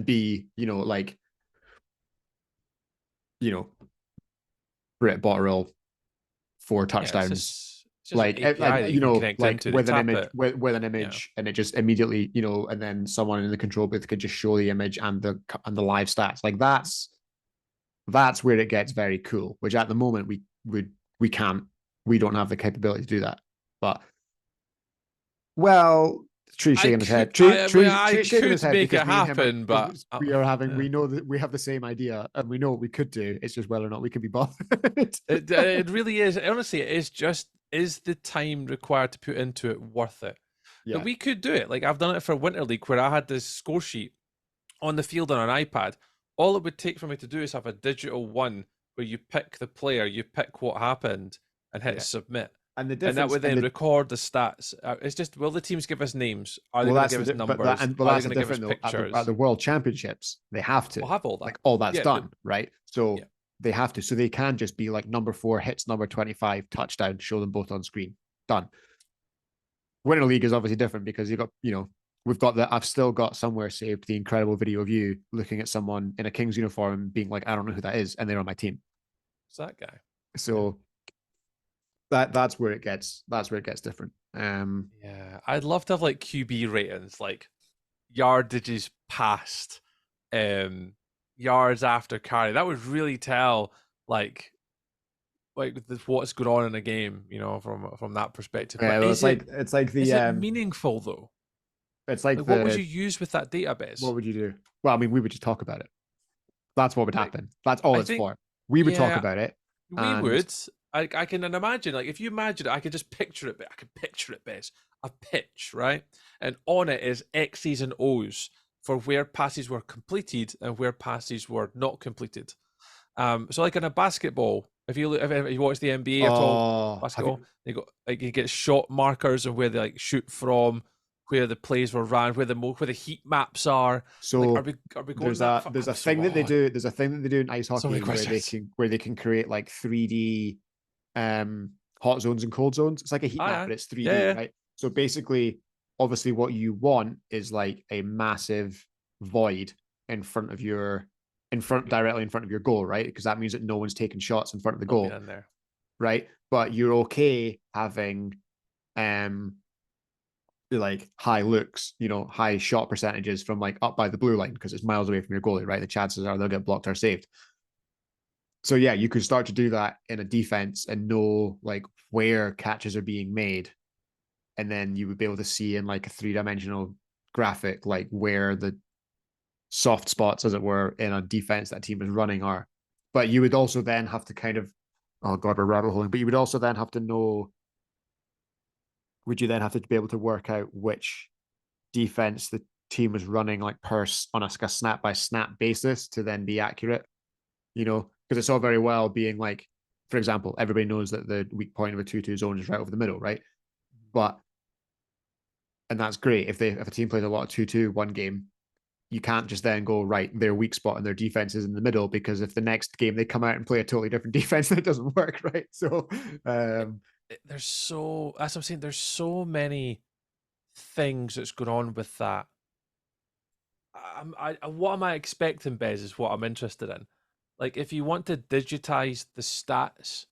S3: be, Britt Botterill 4 touchdowns. With an image, and it just immediately, and then someone in the control booth could just show the image and the live stats. Like that's where it gets very cool, which at the moment we don't have the capability to do that. But Tree shaking his head. Tree shaking his head
S4: make it happen, but
S3: we are having. We know that we have the same idea, and we know what we could do. It's just whether or not we can be bothered.
S4: It really is. Honestly, it is just. Is the time required to put into it worth it? Yeah. But we could do it. Like, I've done it for Winter League, where I had this score sheet on the field on an iPad. All it would take for me to do is have a digital one where you pick the player, you pick what happened, and hit submit. And that would then record the stats. It's just, will the teams give us names? Are they going to give us numbers? Are they going to give us pictures?
S3: At the World Championships, they have to.
S4: We'll have all that.
S3: Like, all that's done, right? So they have to. So they can just be like number 4 hits number 25 touchdown, show them both on screen. Done. Winter League is obviously different because we've got I've still got somewhere saved the incredible video of you looking at someone in a King's uniform being like, I don't know who that is, and they're on my team.
S4: It's that guy.
S3: So that's where it gets different.
S4: I'd love to have like QB ratings, like yardages past, yards after carry. That would really tell like what's going on in a game, from that perspective.
S3: Yeah,
S4: but
S3: is it
S4: meaningful though?
S3: It's like
S4: Like, what would
S3: the
S4: you use with that database?
S3: what would you do? Well, I mean, we would just talk about it. That's what would
S4: Like,
S3: happen. That's all
S4: I
S3: it's
S4: think,
S3: for. We would talk
S4: yeah,
S3: about it,
S4: we
S3: and
S4: would. I can imagine, like, if you imagine it, I could just picture it. I can picture it best. A pitch, right? And on it is X's and O's for where passes were completed and where passes were not completed. So like in a basketball, if you look, if you watch the NBA at all,
S3: have you?
S4: basketball, you got like you get shot markers of where they like shoot from, where the plays were ran, where the heat maps are. Like,
S3: So
S4: are we going
S3: there's
S4: that
S3: a
S4: far?
S3: there's
S4: I'm
S3: a
S4: so
S3: thing that they
S4: on.
S3: do. There's a thing that they do in ice
S4: So many
S3: hockey
S4: questions.
S3: where they can create like 3D hot zones and cold zones. It's like a heat map,
S4: Yeah,
S3: but it's 3D,
S4: yeah,
S3: right? So basically, obviously, what you want is like a massive void in front of your directly in front of your goal, right? Because that means that no one's taking shots in front of the
S4: not been
S3: goal,
S4: in there.
S3: right? But you're okay having um like high looks, high shot percentages from like up by the blue line because it's miles away from your goalie, right? The chances are they'll get blocked or saved. So yeah, you could start to do that in a defense and know like where catches are being made, and then you would be able to see in like a 3-dimensional graphic like where the soft spots, as it were, in a defense that team is running are. But you would also then have to kind of, oh god, we're rabbit holing. But you would also then have to know. Would you then have to be able to work out which defense the team was running like on a snap by snap basis to then be accurate? Because it's all very well being like, for example, everybody knows that the weak point of a 2-2 zone is right over the middle, right? But and that's great if a team plays a lot of 2-2 one game, you can't just then go right their weak spot and their defense is in the middle, because if the next game they come out and play a totally different defense, then it doesn't work, right? So
S4: There's so that's what I'm saying. There's so many things that's going on with that. What am I expecting, Bez? Is what I'm interested in. Like, if you want to digitize the stats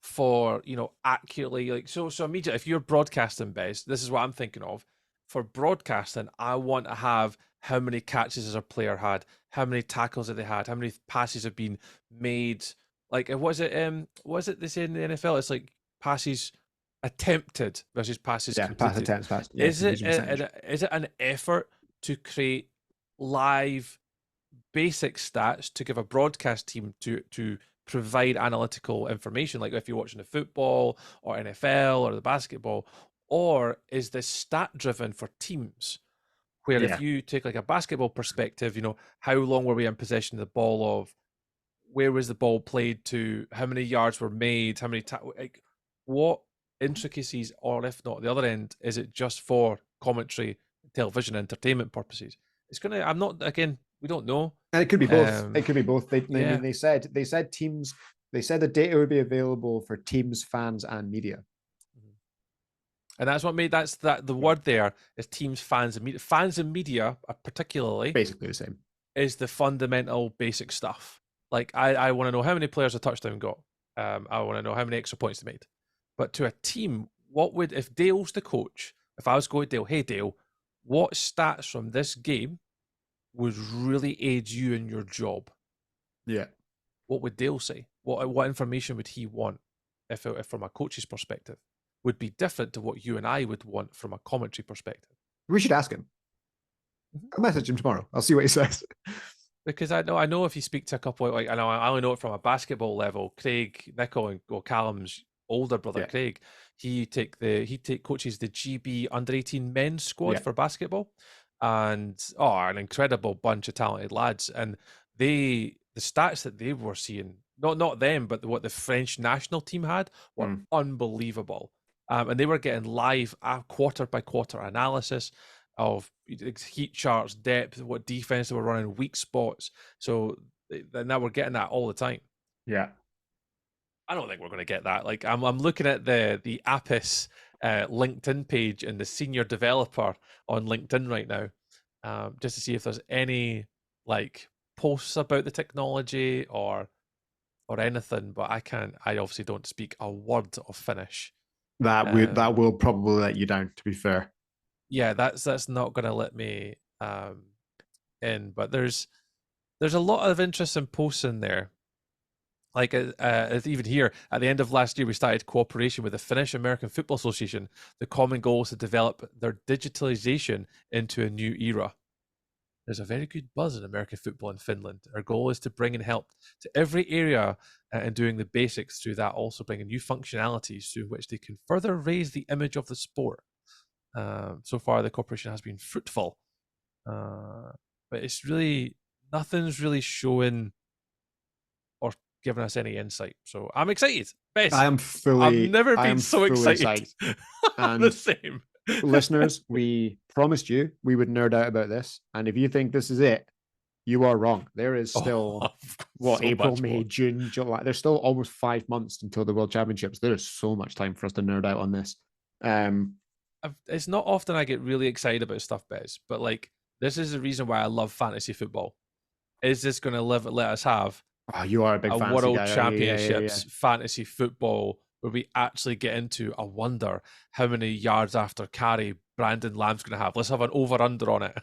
S4: for accurately, like so immediately, if you're broadcasting, Bez, this is what I'm thinking of. For broadcasting, I want to have how many catches has a player had, how many tackles have they had, how many passes have been made. Like, what is it they say in the NFL? It's like passes attempted versus passes
S3: yeah, pass
S4: completed.
S3: attempts, pass, yeah,
S4: Is it
S3: completion percentage.
S4: is it an effort to create live basic stats to give a broadcast team to provide analytical information, like if you're watching the football or NFL or the basketball, or is this stat driven for teams? Where if
S3: Yeah,
S4: you take like a basketball perspective, how long were we in possession of the ball of, where was the ball played to, how many yards were made, how many like what intricacies, or if not the other end, is it just for commentary, television, entertainment purposes? I'm not, again, we don't know.
S3: and it could be both. It could be both. I
S4: Yeah.
S3: mean, they said teams. They said the data would be available for teams, fans, and media.
S4: And that's what made the word there is teams, fans, and media. Fans and media, particularly,
S3: Basically the same.
S4: is the fundamental basic stuff. Like, I want to know how many players a touchdown got. I want to know how many extra points they made. But to a team, if Dale's the coach, if I was going to Dale, hey Dale, what stats from this game would really aid you in your job?
S3: Yeah.
S4: What would Dale say? What information would he want if from a coach's perspective? Would be different to what you and I would want from a commentary perspective.
S3: We should ask him. I'll message him tomorrow. I'll see what he says.
S4: Because I know if you speak to a couple, like I only know it from a basketball level. Craig Nicol and Callum's older brother,
S3: Yeah.
S4: Craig, he coaches the GB under-18 men's squad
S3: Yeah.
S4: for basketball, and an incredible bunch of talented lads. And the stats that they were seeing, not them, but what the French national team had were unbelievable. And they were getting live quarter by quarter analysis of heat charts, depth, what defense they were running, weak spots. So now we're getting that all the time.
S3: Yeah.
S4: I don't think we're going to get that. Like, I'm looking at the Apis LinkedIn page and the senior developer on LinkedIn right now, just to see if there's any like posts about the technology or anything. But I obviously don't speak a word of Finnish.
S3: That will probably let you down, to be fair.
S4: Yeah, that's not going to let me in. But there's a lot of interesting posts in there. Like even here at the end of last year, we started cooperation with the Finnish American Football Association. The common goal is to develop their digitalization into a new era. There's a very good buzz in American football in Finland. Our goal is to bring in help to every area and doing the basics through that, also bringing new functionalities through which they can further raise the image of the sport. So far, the cooperation has been fruitful, but it's really nothing's really showing or giving us any insight. So I'm excited. Best.
S3: I am fully.
S4: I've never been so excited.
S3: Psyched.
S4: I'm the same.
S3: Listeners, we promised you we would nerd out about this, and if you think this is it, you are wrong. There is still April, May, June, July. There's still almost 5 months until the World Championships. There is so much time for us to nerd out on this.
S4: It's not often I get really excited about stuff, Bez, but like this is the reason why I love fantasy football. Is this going to let us have?
S3: Oh, you are a big
S4: World
S3: guy.
S4: Championships fantasy football where we actually get into. I wonder how many yards after carry Brandon Lamb's going to have. Let's have an over/under on it.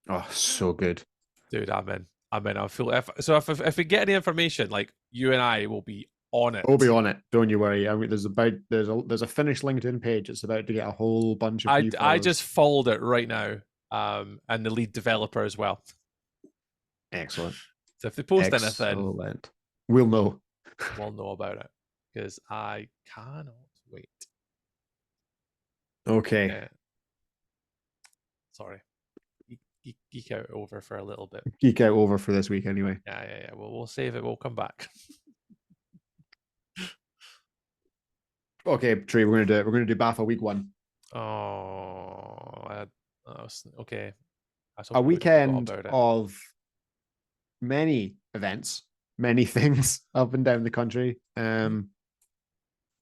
S3: Oh, so good,
S4: dude! I'm in. I feel if we get any information, like you and I will be on it.
S3: We'll be on it. Don't you worry. I mean, there's a Finnish LinkedIn page. It's about to get a whole bunch of.
S4: I just followed it right now, and the lead developer as well.
S3: Excellent.
S4: So if they post anything,
S3: we'll know.
S4: We'll know about it because I cannot wait.
S3: Okay.
S4: Sorry. Geek out over for a little bit.
S3: Geek out over for this week anyway.
S4: Yeah. We'll save it. We'll come back.
S3: Okay, Tree, we're gonna do BAFA week 1.
S4: Okay.
S3: A weekend of many events, many things up and down the country.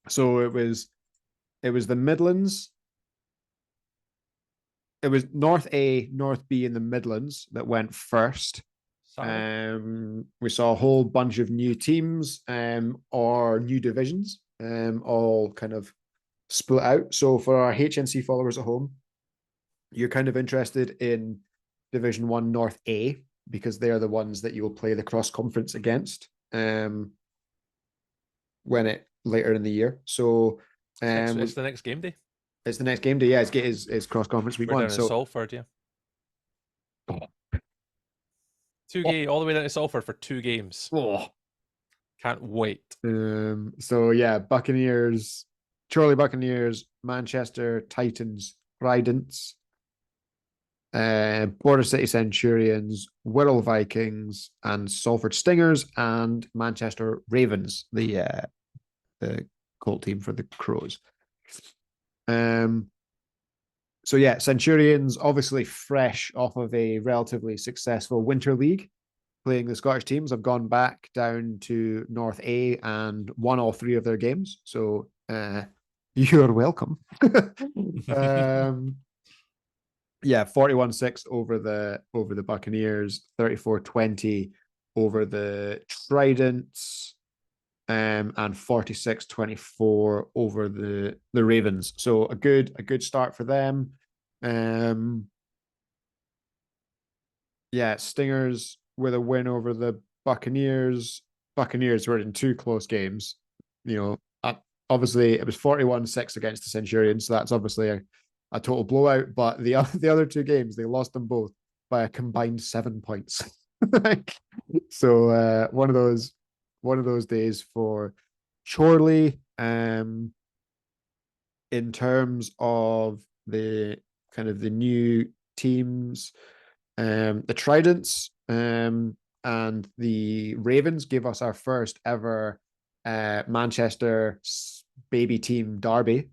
S3: So it was the Midlands. It was North A, North B, and the Midlands that went first. We saw a whole bunch of new teams or new divisions, all kind of split out. So for our HNC followers at home, you're kind of interested in Division 1 North A because they're the ones that you will play the cross conference against later in the year. So
S4: it's the next game day.
S3: It's the next game day. Yeah, it's cross conference week 1.
S4: So Salford, yeah. 2 games all the way down to Salford for 2 games.
S3: Oh.
S4: Can't wait.
S3: So yeah, Buccaneers, Chorley Buccaneers, Manchester Titans, Tridents, Border City Centurions, Wirral Vikings, and Salford Stingers, and Manchester Ravens, the cult team for the Crows. So yeah, Centurions obviously fresh off of a relatively successful winter league, playing the Scottish teams. Have gone back down to North A and won all 3 of their games. So you're welcome. Yeah, 41-6 over the Buccaneers, 34-20 over the Tridents, and 46-24 over the Ravens. So a good start for them. Yeah, Stingers with a win over the Buccaneers. Buccaneers were in 2 close games. You know, obviously it was 41-6 against the Centurions, so that's obviously a total blowout. But the other 2 games, they lost them both by a combined 7 points. So one of those days for Chorley. In terms of the kind of the new teams, the Tridents and the Ravens gave us our first ever Manchester baby team derby.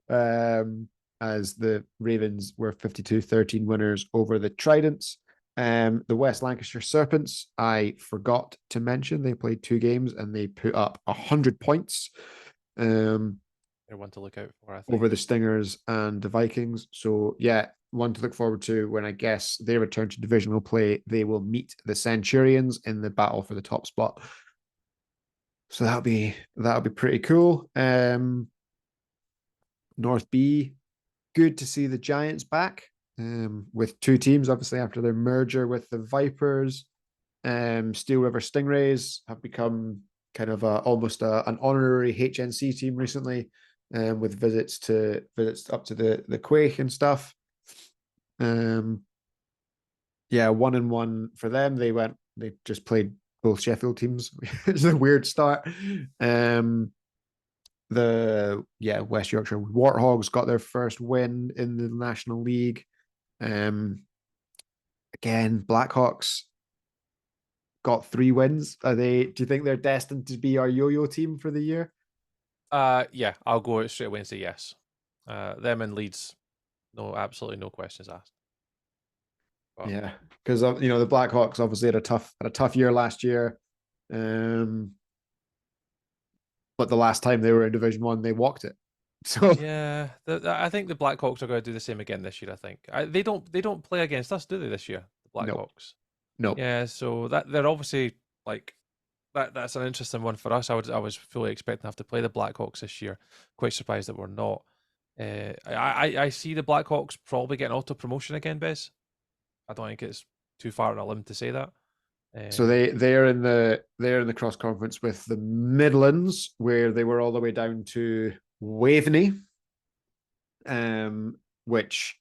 S3: As the Ravens were 52-13 winners over the Tridents. The West Lancashire Serpents, I forgot to mention, they played 2 games and they put up 100 points.
S4: They're one to look out for, I think.
S3: Over the Stingers and the Vikings. So yeah, one to look forward to when I guess they return to divisional play. They will meet the Centurions in the battle for the top spot. So that'll be pretty cool. North B, good to see the Giants back with 2 teams, obviously after their merger with the Vipers. Steel River Stingrays have become kind of almost an honorary HNC team recently, with visits up to the Quake and stuff. Yeah, 1-1 for them. They just played both Sheffield teams. It's a weird start. West Yorkshire Warthogs got their first win in the National League. Again, Blackhawks got 3 wins. Do you think they're destined to be our yo-yo team for the year?
S4: Yeah, I'll go straight away and say yes. Them and Leeds, absolutely no questions asked.
S3: Well, yeah, because the Blackhawks obviously had a tough year last year, but the last time they were in Division 1, they walked it. So
S4: yeah, I think the Blackhawks are going to do the same again this year. I think they don't play against us, do they, this year? The Blackhawks.
S3: No.
S4: Yeah, so that they're obviously like that. That's an interesting one for us. I was fully expecting to have to play the Blackhawks this year. Quite surprised that we're not. I see the Blackhawks probably getting auto promotion again, Bez. I don't think it's too far on a limb to say that.
S3: So they're in the cross conference with the Midlands, where they were all the way down to Waveney, which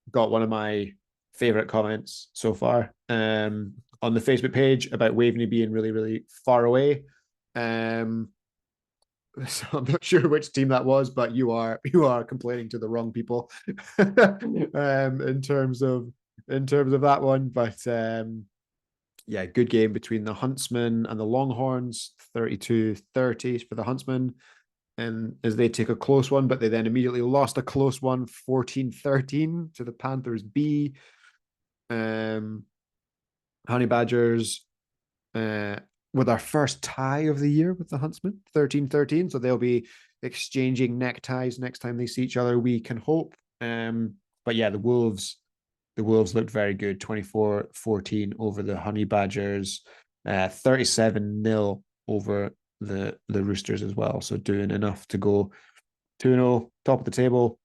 S3: got one of my favorite comments so far on the Facebook page about Waveney being really, really far away. So I'm not sure which team that was, but you are complaining to the wrong people in terms of that one. But yeah, good game between the Huntsmen and the Longhorns, 32-30 for the Huntsmen. And as they take a close one, but they then immediately lost a close one, 14-13 to the Panthers B. Honey Badgers with our first tie of the year with the Huntsmen, 13-13. So they'll be exchanging neckties next time they see each other, we can hope. But yeah, the Wolves looked very good, 24-14 over the Honey Badgers, 37-0 over the Roosters as well. So doing enough to go 2-0, top of the table,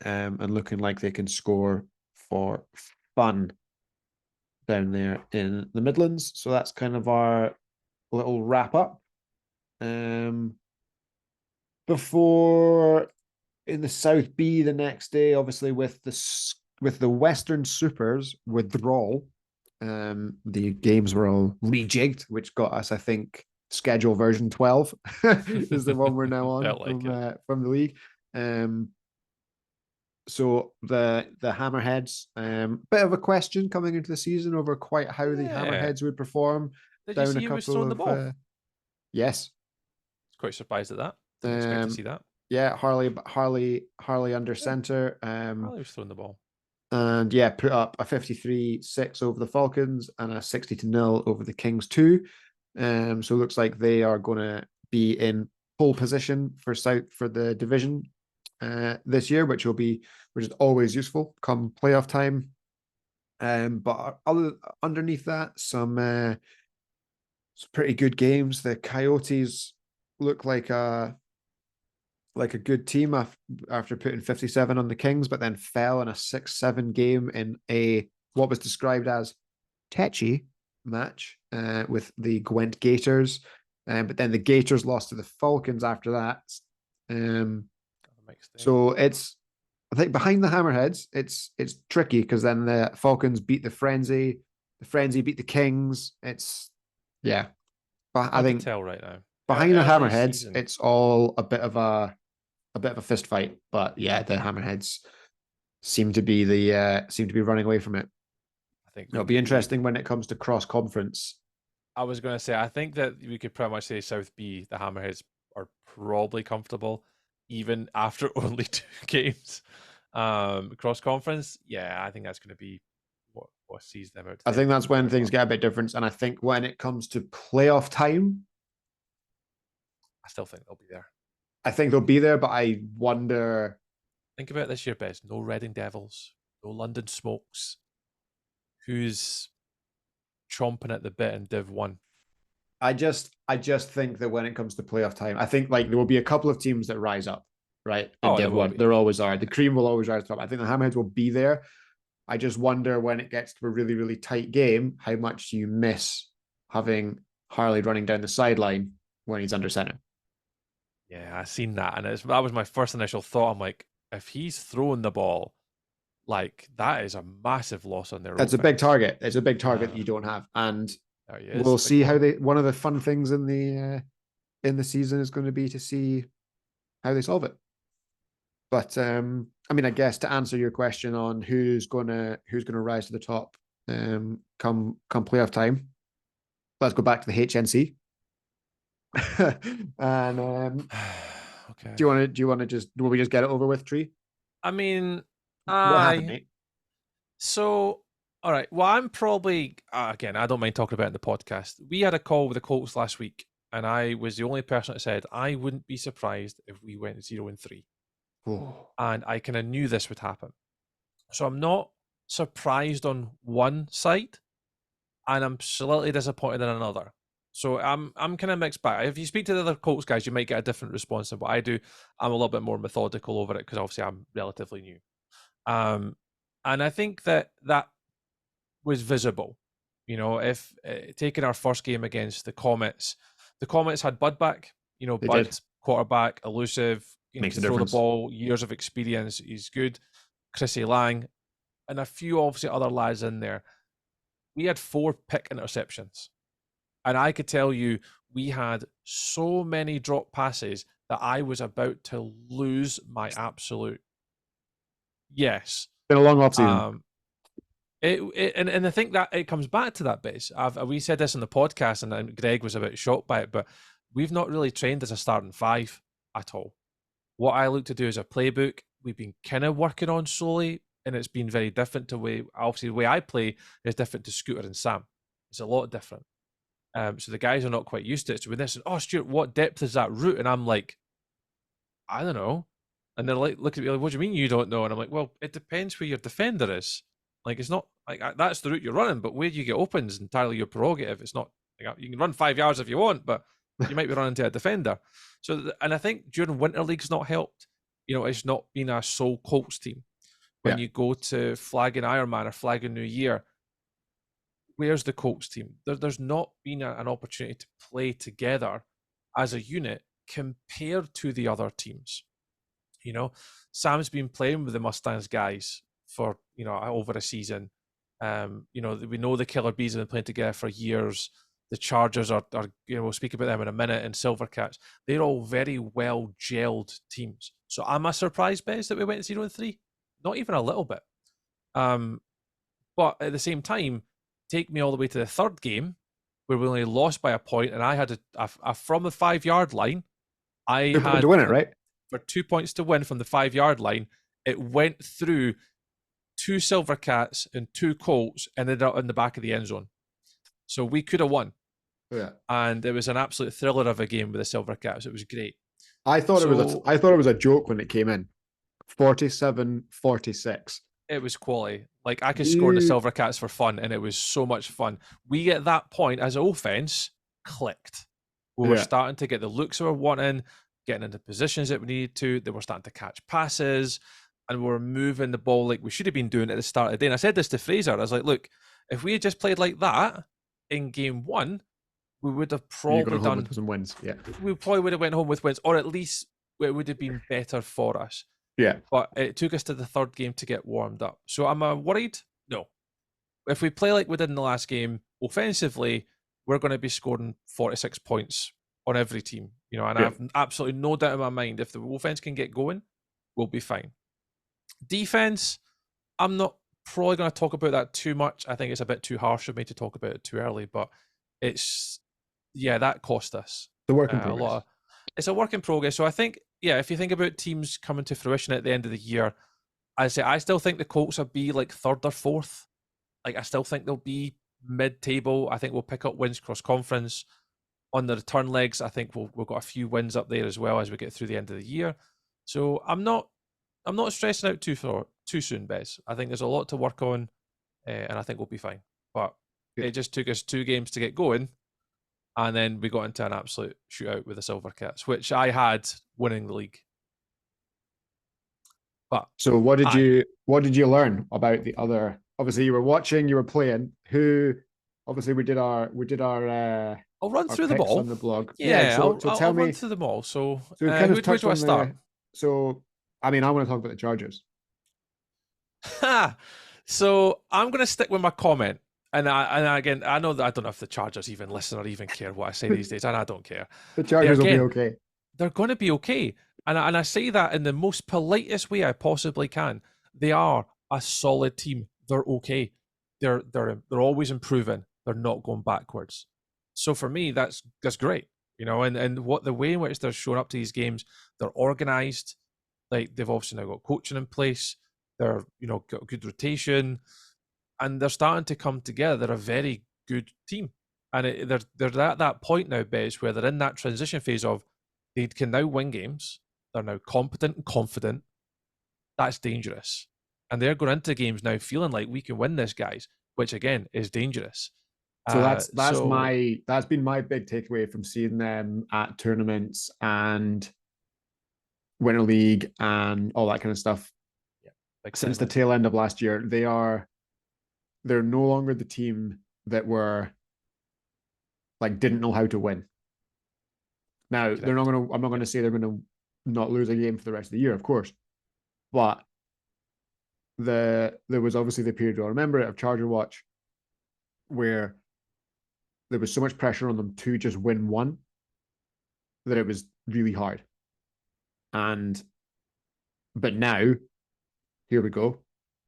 S3: and looking like they can score for fun down there in the Midlands. So that's kind of our little wrap up. Before in the South B the next day, obviously with the Western Supers withdrawal, the games were all rejigged, which got us, I think, schedule version 12 is the one we're now on from the league. So the Hammerheads, bit of a question coming into the season over quite how the Hammerheads would perform.
S4: Did you see who was throwing the ball?
S3: Yes.
S4: Quite surprised at that. Didn't expect to see that.
S3: Yeah, Harley under center.
S4: Harley was throwing the ball.
S3: And yeah, put up a 53-6 over the Falcons and a 60-0 over the Kings 2. So it looks like they are going to be in pole position for the division this year, which is always useful come playoff time. But underneath that, some pretty good games. The Coyotes look like a good team after putting 57 on the Kings, but then fell in a 6-7 game in what was described as tetchy match with the Gwent Gators. But then the Gators lost to the Falcons after that. So I think behind the Hammerheads, it's tricky because then the Falcons beat the Frenzy beat the Kings. But I think
S4: tell right now.
S3: Behind the Hammerheads, it's all a bit of a fist fight. But yeah, the Hammerheads seem to be running away from it.
S4: I think
S3: it'll be interesting when it comes to cross conference.
S4: I was going to say, I think that we could pretty much say South B, the Hammerheads are probably comfortable, even after only 2 games. Cross conference, yeah, I think that's going to be what sees them out.
S3: I think that's when things get a bit different, and I think when it comes to playoff time,
S4: I still think they'll be there.
S3: I think they'll be there, but I wonder.
S4: Think about this year, Bez. No Reading Devils, no London Smokes. Who's chomping at the bit in Div 1?
S3: I just think that when it comes to playoff time, I think like there will be a couple of teams that rise up, right? In Div 1. There always are. The cream will always rise up. I think the Hammerheads will be there. I just wonder when it gets to a really, really tight game, how much you miss having Harley running down the sideline when he's under center.
S4: Yeah, I seen that, and that was my first initial thought. I'm like, if he's throwing the ball, like that is a massive loss on their
S3: That's a big target. It's a big target that you don't have, and we'll see how they. One of the fun things in the season is going to be to see how they solve it. But I mean, I guess to answer your question on who's gonna rise to the top, come playoff time, let's go back to the HNC. And
S4: okay,
S3: do you want to just will we just get it over with, Tree?
S4: I mean,
S3: What happened, mate?
S4: So, all right. Well, I'm probably again. I don't mind talking about it in the podcast. We had a call with the Colts last week, and I was the only person that said I wouldn't be surprised if we went 0-3.
S3: Oh.
S4: And I kind of knew this would happen. So I'm not surprised on one side, and I'm slightly disappointed in another. So I'm kind of mixed bag. If you speak to the other Colts guys, you might get a different response than what I do. I'm a little bit more methodical over it because obviously I'm relatively new. And I think that was visible. You know, if taking our first game against the Comets had Bud back. You know, Bud, quarterback, elusive, can throw the ball, years of experience. He's good. Chrissy Lang, and a few obviously other lads in there. We had 4 pick interceptions. And I could tell you, we had so many drop passes that I was about to lose my absolute. Yes.
S3: Been a long offseason.
S4: And I think that it comes back to that base. We said this on the podcast, and Greg was a bit shocked by it, but we've not really trained as a starting 5 at all. What I look to do is a playbook. We've been kind of working on slowly, and it's been very different to the way I play is different to Scooter and Sam. It's a lot different. So the guys are not quite used to it. So when they say, "Oh, Stuart, what depth is that route?" and I'm like, "I don't know." And they're like, "Look at me, like, what do you mean you don't know?" And I'm like, "Well, it depends where your defender is. Like, it's not like that's the route you're running, but where you get open is entirely your prerogative. It's not like, you can run 5 yards if you want, but you might be running to a defender." So, and I think during Winter League's not helped. You know, it's not been a sole Colts team. When you go to Flag and Ironman or Flag and New Year, where's the Colts team? There's not been an opportunity to play together as a unit compared to the other teams. You know, Sam's been playing with the Mustangs guys for, over a season. We know the Killer Bees have been playing together for years. The Chargers are we'll speak about them in a minute, and Silvercats. They're all very well gelled teams. So am I surprised, Bez, that we went 0-3? Not even a little bit. But at the same time, take me all the way to the third game where we only lost by a point, and I had a from the 5-yard line. I had
S3: to win it, right?
S4: For 2 points to win from the 5-yard line. It went through 2 Silvercats and 2 Colts and ended up in the back of the end zone. So we could have won.
S3: Yeah.
S4: And it was an absolute thriller of a game with the Silvercats. It was great.
S3: I thought it was a joke when it came in. 47-46.
S4: It was quality. Like, I could score the Silvercats for fun, and it was so much fun. We, at that point, as offense, clicked. We were starting to get the looks we were wanting, getting into positions that we needed to. They were starting to catch passes, and we were moving the ball like we should have been doing at the start of the day. And I said this to Fraser. I was like, look, if we had just played like that in game 1, we would have probably done
S3: some wins. Yeah,
S4: we probably would have went home with wins, or at least it would have been better for us.
S3: Yeah,
S4: but it took us to the third game to get warmed up. So am I worried? No. If we play like we did in the last game, offensively, we're going to be scoring 46 points on every team. And I have absolutely no doubt in my mind if the offense can get going, we'll be fine. Defense, I'm not probably going to talk about that too much. I think it's a bit too harsh of me to talk about it too early, but that cost us.
S3: The work in progress.
S4: It's a work in progress. So I think, if you think about teams coming to fruition at the end of the year, I still think the Colts will be like 3rd or 4th. Like, I still think they'll be mid-table. I think we'll pick up wins cross-conference. On the return legs, I think we've got a few wins up there as well as we get through the end of the year. So I'm not stressing out too soon, Bez. I think there's a lot to work on, and I think we'll be fine. But it just took us 2 games to get going. And then we got into an absolute shootout with the Silvercats, which I had winning the league. But
S3: So what did you learn about the other? Obviously, you were watching, you were playing. Who? Obviously, we did our
S4: I'll run
S3: our
S4: through them
S3: picks
S4: all.
S3: on the blog.
S4: Yeah,
S3: So
S4: I'll
S3: tell
S4: run
S3: me.
S4: through them all. So,
S3: So we've kind of
S4: where
S3: touched
S4: do I
S3: on
S4: start?
S3: So I mean, I want to talk about the Chargers.
S4: Ha! So I'm going to stick with my comment. And again, I know that I don't know if the Chargers even listen or even care what I say these days, and I don't care.
S3: The Chargers will be okay.
S4: They're going to be okay. And I say that in the most politest way I possibly can. They are a solid team. They're okay. They're always improving. They're not going backwards. So for me, that's great. And what the way in which they're showing up to these games, they're organized. Like they've obviously now got coaching in place. They're got good rotation, and they're starting to come together. They're a very good team, and they're at that point now, Bez, where they're in that transition phase of they can now win games. They're now competent and confident. That's dangerous, and they're going into games now feeling like we can win this, guys, which again is dangerous.
S3: So that's been my big takeaway from seeing them at tournaments and Winter League and all that kind of stuff. Since the tail end of last year, they're no longer the team that were like didn't know how to win. Now I'm not gonna say they're gonna not lose a game for the rest of the year, of course. But there was obviously the period, I remember it, of Charger Watch where there was so much pressure on them to just win one that it was really hard. But now, here we go.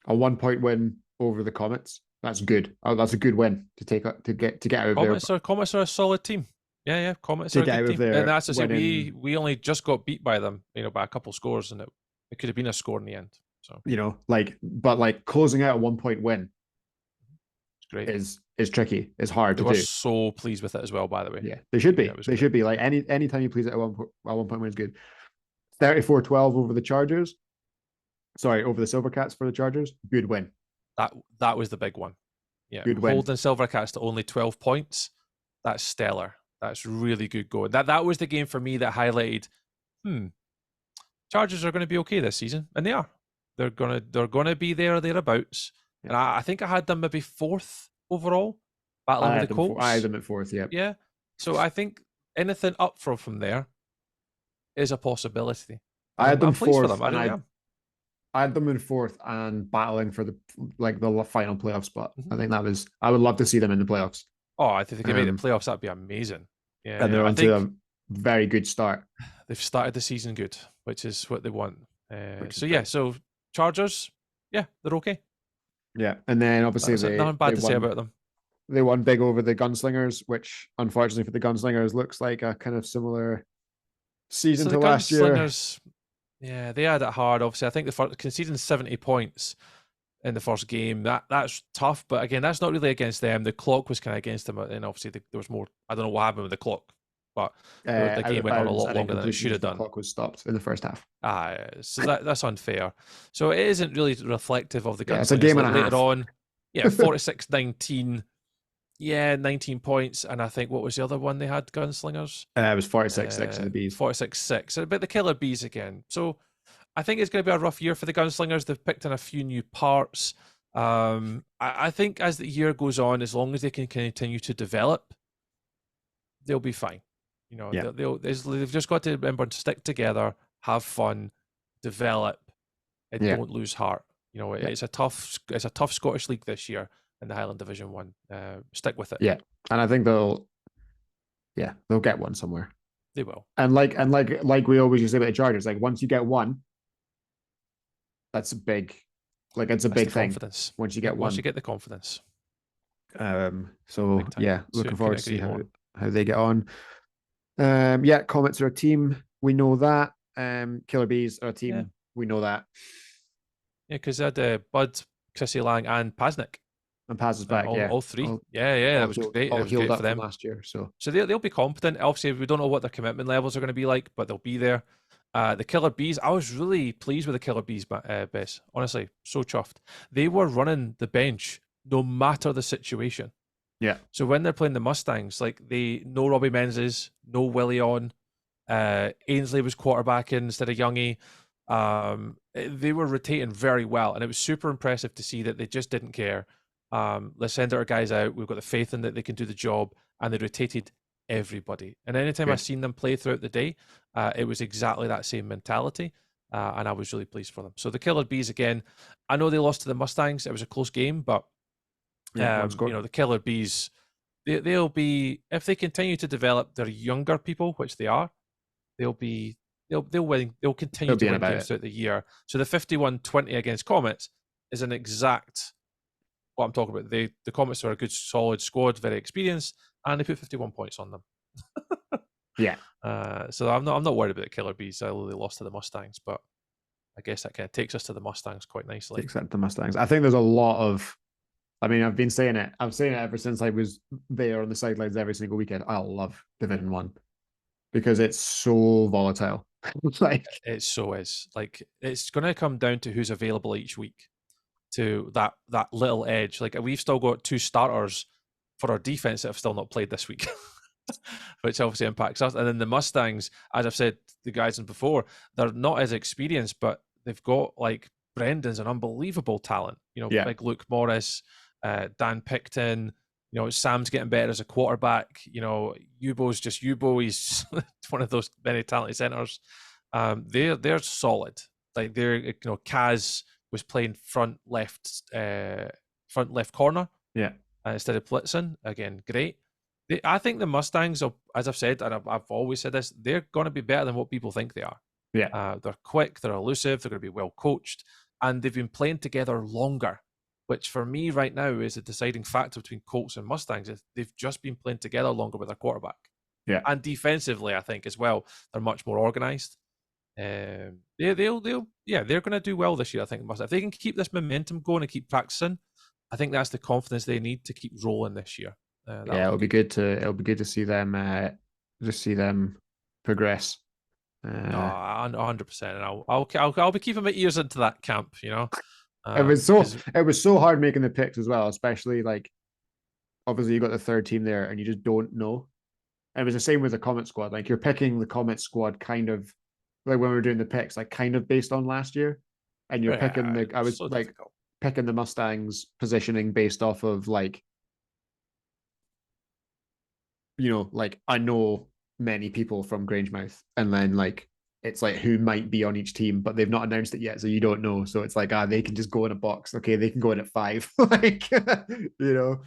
S3: A 1-point win over the Comets. That's good. Oh, that's a good win to get out of there.
S4: Comets are a solid team. Yeah. Comets are a good team. And that's to say we only just got beat by them, by a couple scores, and it could have been a score in the end. So
S3: but closing out a 1-point win,
S4: it's great.
S3: Is tricky. It's hard to do.
S4: We're so pleased with it as well, by the way.
S3: Yeah, they should be. They should be. Like anytime you please at a 1-point win is good. 34-12 over the Chargers. Sorry, over the Silvercats for the Chargers. Good win.
S4: That was the big one. Yeah,
S3: good win.
S4: Holding Silvercats to only 12 points. That's stellar. That's really good going. That was the game for me that highlighted. Chargers are going to be okay this season, and they are. They're gonna be there or thereabouts. Yeah. And I think I had them maybe 4th overall, battling with the Colts.
S3: I had them at 4th. Yeah.
S4: Yeah. So I think anything up from there is a possibility.
S3: I had them 4th. I had them in 4th and battling for the final playoff spot. I think I would love to see them in the playoffs.
S4: Oh, I think they can make the playoffs. That'd be amazing. Yeah,
S3: and they're onto a very good start.
S4: They've started the season good, which is what they want. So Chargers, yeah, they're okay.
S3: Yeah, and then obviously
S4: nothing bad to say about them.
S3: They won big over the Gunslingers, which unfortunately for the Gunslingers looks like a kind of similar season to last year.
S4: Yeah, they had it hard. Obviously, I think the conceding 70 points in the first game, that's tough. But again, that's not really against them. The clock was kind of against them, and obviously there was more. I don't know what happened with the clock, but the game went on a lot longer than it should have done.
S3: The clock was stopped in the first half.
S4: So that's unfair. So it isn't really reflective of the Gunslingers.
S3: It's a game and a half.
S4: Later on, 46-19. Yeah, 19 points. And I think, what was the other one they had, Gunslingers?
S3: It was 46-6 in the Bees.
S4: 46-6. But the Killer Bees again. So I think it's going to be a rough year for the Gunslingers. They've picked in a few new parts. I think as the year goes on, as long as they can continue to develop, they'll be fine. They've just got to remember to stick together, have fun, develop, and don't lose heart. It's a tough Scottish League this year in the Highland Division 1. Stick with it.
S3: Yeah, and I think they'll get one somewhere.
S4: They will.
S3: And like we always used to say about the Chargers, like once you get one, that's a big, it's a big thing.
S4: Confidence.
S3: Once you get one,
S4: once you get the confidence.
S3: So yeah, looking forward to see how they get on. Comets are a team. We know that. Killer Bees are a team. Yeah. We know that.
S4: Yeah, because they had Bud, Chrissy Lang, and Pasnick.
S3: And Paz is back,
S4: all three. That was great.
S3: All
S4: it was great for them
S3: last year. So
S4: they'll be competent. Obviously, we don't know what their commitment levels are going to be like, but they'll be there. The Killer Bees, I was really pleased with the Killer Bees, Bess. Honestly, so chuffed. They were running the bench no matter the situation.
S3: Yeah.
S4: So when they're playing the Mustangs, no Robbie Menzies, no Willie on. Ainsley was quarterbacking instead of Youngie. They were rotating very well, and it was super impressive to see that they just didn't care. Let's send our guys out. We've got the faith in that they can do the job, and they rotated everybody. And anytime I've seen them play throughout the day, it was exactly that same mentality, and I was really pleased for them. So the Killer Bees again. I know they lost to the Mustangs. It was a close game, but the Killer Bees, they'll be, if they continue to develop their younger people, which they are, they'll win. They'll continue to win games throughout the year. So the 51-20 against Comets is an exact what I'm talking about. The Comets are a good, solid squad, very experienced, and they put 51 points on them.
S3: Yeah.
S4: So I'm not worried about the Killer Bees. I know they lost to the Mustangs, but I guess that kind of takes us to the Mustangs quite nicely.
S3: Takes that to the Mustangs. I think there's a lot of. I mean, I've been saying it. I'm saying it ever since I was there on the sidelines every single weekend. I love Division 1 because it's so volatile. Like
S4: it so is. Like it's going to come down to who's available each week, to that little edge. Like we've still got 2 starters for our defense that have still not played this week, which obviously impacts us. And then the Mustangs, as I've said, the guys before, they're not as experienced, but they've got like Brendan's an unbelievable talent. Like Luke Morris, Dan Picton. Sam's getting better as a quarterback. Yubo's just Yubo. He's one of those very talented centers. They're solid. Like Kaz was playing front left corner.
S3: Yeah.
S4: Instead of Blitzen. Again, great. I think the Mustangs, as I've said, and I've always said this, they're going to be better than what people think they are.
S3: Yeah.
S4: They're quick. They're elusive. They're going to be well coached, and they've been playing together longer. Which for me right now is a deciding factor between Colts and Mustangs. They've just been playing together longer with their quarterback.
S3: Yeah.
S4: And defensively, I think as well, they're much more organized. They're going to do well this year. I think if they can keep this momentum going and keep practicing, I think that's the confidence they need to keep rolling this year.
S3: It'll be good to see them progress.
S4: 100%. And I'll be keeping my ears into that camp.
S3: It was so hard making the picks as well, especially like obviously you got the third team there and you just don't know. And it was the same with the Comet squad. Like you're picking the Comet squad kind of like when we were doing the picks, like kind of based on last year. And you're picking picking the Mustangs positioning based off of like like I know many people from Grangemouth, and then like it's like who might be on each team, but they've not announced it yet, so you don't know. So it's like they can just go in a box. Okay, they can go in at 5. Like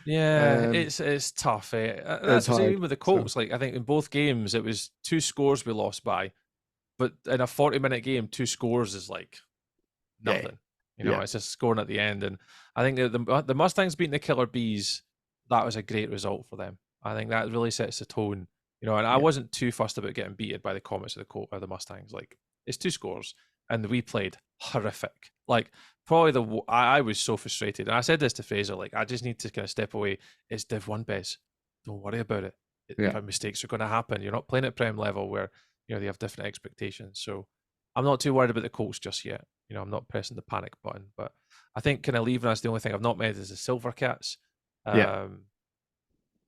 S4: it's tough. That's the same with the Colts. Like I think in both games it was 2 scores we lost by, but in a 40-minute game, 2 scores is like nothing. It's just scoring at the end. And I think the Mustangs beating the Killer Bees, that was a great result for them. I think that really sets the tone. And I wasn't too fussed about getting beaten by the Comets or the Mustangs. Like, it's 2 scores, and we played horrific. Like, probably I was so frustrated. And I said this to Fraser, like, I just need to kind of step away. It's Div 1, Bez. Don't worry about it. Mistakes are going to happen. You're not playing at Prem level where, they have different expectations. So I'm not too worried about the Colts just yet. I'm not pressing the panic button. But I think kind of leaving us, the only thing I've not met is the Silvercats.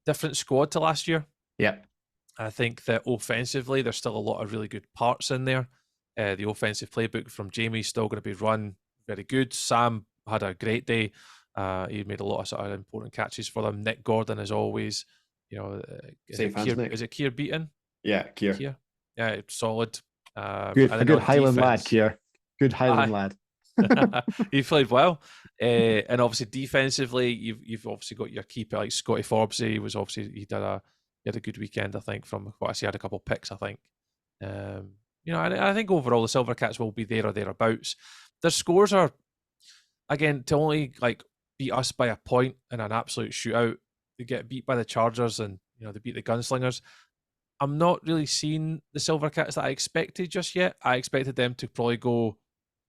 S4: Different squad to last year.
S3: Yeah.
S4: I think that offensively, there's still a lot of really good parts in there. The offensive playbook from Jamie's still going to be run very good. Sam had a great day. He made a lot of sort of important catches for them. Nick Gordon, as always, is it Kier Beaton?
S3: Yeah, Kier.
S4: Yeah, solid.
S3: A good Highland lad, Kier. Good Highland lad.
S4: He played well, and obviously defensively, you've obviously got your keeper like Scotty Forbes. He had a good weekend, I think. From what I see, had a couple of picks, I think. I think overall the Silvercats will be there or thereabouts. Their scores are, again, to only like beat us by a point in an absolute shootout. They get beat by the Chargers, and they beat the Gunslingers. I'm not really seeing the Silvercats that I expected just yet. I expected them to probably go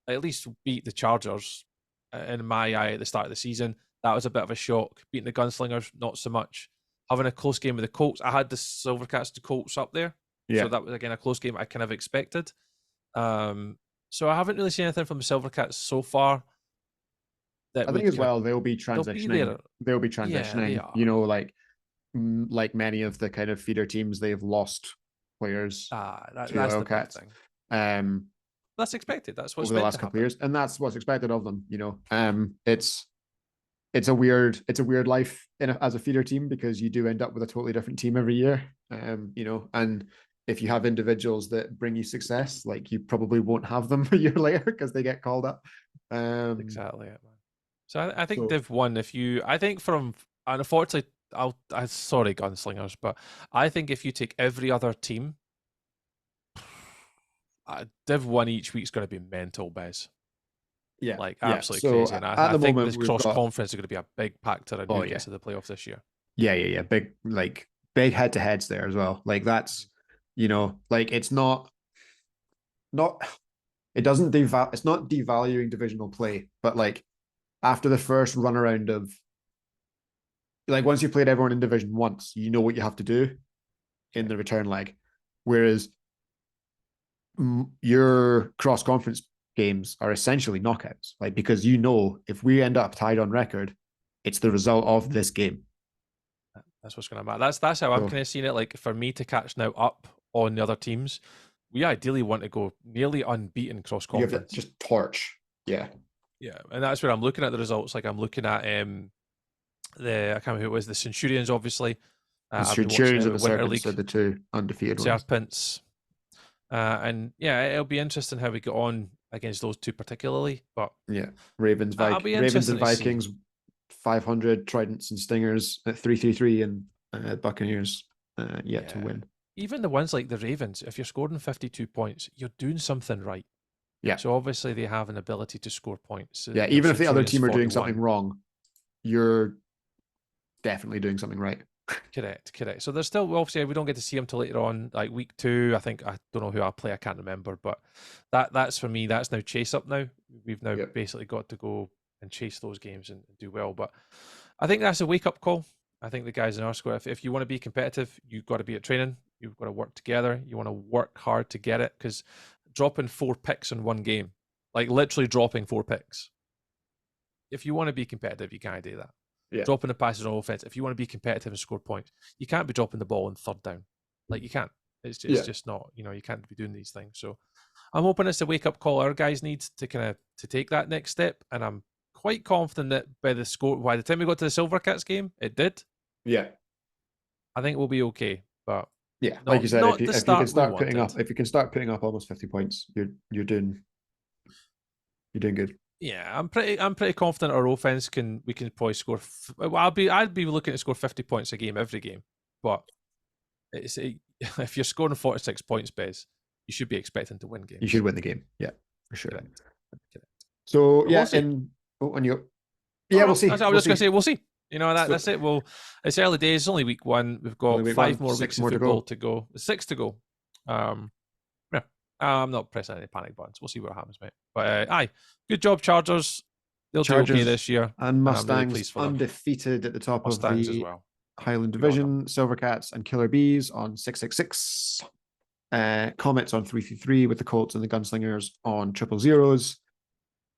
S4: at least beat the Chargers in my eye at the start of the season. That was a bit of a shock. Beating the Gunslingers, not so much. Having a close game with the Colts, I had the Silvercats to Colts up there. Yeah. So that was, again, a close game I kind of expected. So I haven't really seen anything from the Silvercats so far.
S3: I think as well, they'll be transitioning. They'll be transitioning. Yeah, like many of the kind of feeder teams, they've lost players to Wildcats.
S4: that's expected. That's what's
S3: over the
S4: meant
S3: last
S4: to
S3: couple
S4: happen.
S3: of years, and that's what's expected of them. It's a weird life as a feeder team, because you do end up with a totally different team every year. And if you have individuals that bring you success, like, you probably won't have them a year later because they get called up.
S4: Exactly it, man. So I think
S3: So-
S4: Div 1, I think unfortunately, I'm sorry, gunslingers, but I think if you take every other team, Div 1 each week's going to be mental, Bez.
S3: Yeah,
S4: Like,
S3: yeah.
S4: absolutely
S3: So
S4: crazy. And
S3: at
S4: I
S3: the
S4: think
S3: moment,
S4: this
S3: we've
S4: cross
S3: got
S4: conference is going to be a big factor in who
S3: yeah.
S4: gets to the playoffs this year.
S3: Yeah. Big head to heads there as well. Like, that's, like, it's not it doesn't it's not devaluing divisional play, but like, after the first run around of, like, once you've played everyone in division once, you know what you have to do in the return leg. Whereas your cross conference games are essentially knockouts, like, because if we end up tied on record, it's the result of this game.
S4: That's what's going to matter. That's how I'm kind of seeing it. Like, for me to catch now up on the other teams, we ideally want to go nearly unbeaten cross conference.
S3: You have to just torch. Yeah.
S4: Yeah, and that's where I'm looking at the results. Like, I'm looking at I can't remember who it was. The Centurions, obviously.
S3: The Centurions and the Serpents are the two undefeated ones.
S4: Serpents. And yeah, it'll be interesting how we get on against those two particularly. But
S3: yeah, Ravens and Vikings, 500, Tridents and Stingers at 333, and Buccaneers yet to win.
S4: Even the ones like the Ravens, if you're scoring 52 points, you're doing something right.
S3: Yeah.
S4: So obviously they have an ability to score points.
S3: Yeah, even if the other team are doing something wrong, you're definitely doing something right.
S4: Correct. So there's still, obviously, we don't get to see them till later on, like week 2. I don't know who I play. I can't remember, but that's for me. That's now chase up now. We've now basically got to go and chase those games and do well. But I think that's a wake up call. I think the guys in our squad, if you want to be competitive, you've got to be at training. You've got to work together. You want to work hard to get it, because dropping 4 picks in one game, like literally dropping 4 picks. If you want to be competitive, you can't do that. Yeah. Dropping the passes on offense. If you want to be competitive and score points, you can't be dropping the ball in third down. Like, you can't. It's just not. You can't be doing these things. So I'm hoping it's a wake up call our guys need to take that next step. And I'm quite confident that by the time we got to the Silvercats game, it did.
S3: Yeah.
S4: I think we'll be okay. But
S3: yeah, like you said, if you can start putting up almost 50 points, you're doing good.
S4: Yeah, I'm pretty confident our offense we can probably score. I'd be looking to score 50 points a game every game, but if you're scoring 46 points, Bez, you should be expecting to win games.
S3: You should win the game, yeah, for sure.
S4: Correct.
S3: So we'll see. We'll see.
S4: I was just gonna say we'll see. That's it. Well, it's early days. It's only week 1. We've got 5 more weeks of football to go. 6 to go. I'm not pressing any panic buttons. We'll see what happens, mate. But good job, Chargers. They'll do okay this year.
S3: And Mustangs undefeated at the top of the Highland Division. Silvercats and Killer Bees on 666. Comets on 333 with the Colts and the Gunslingers on 000.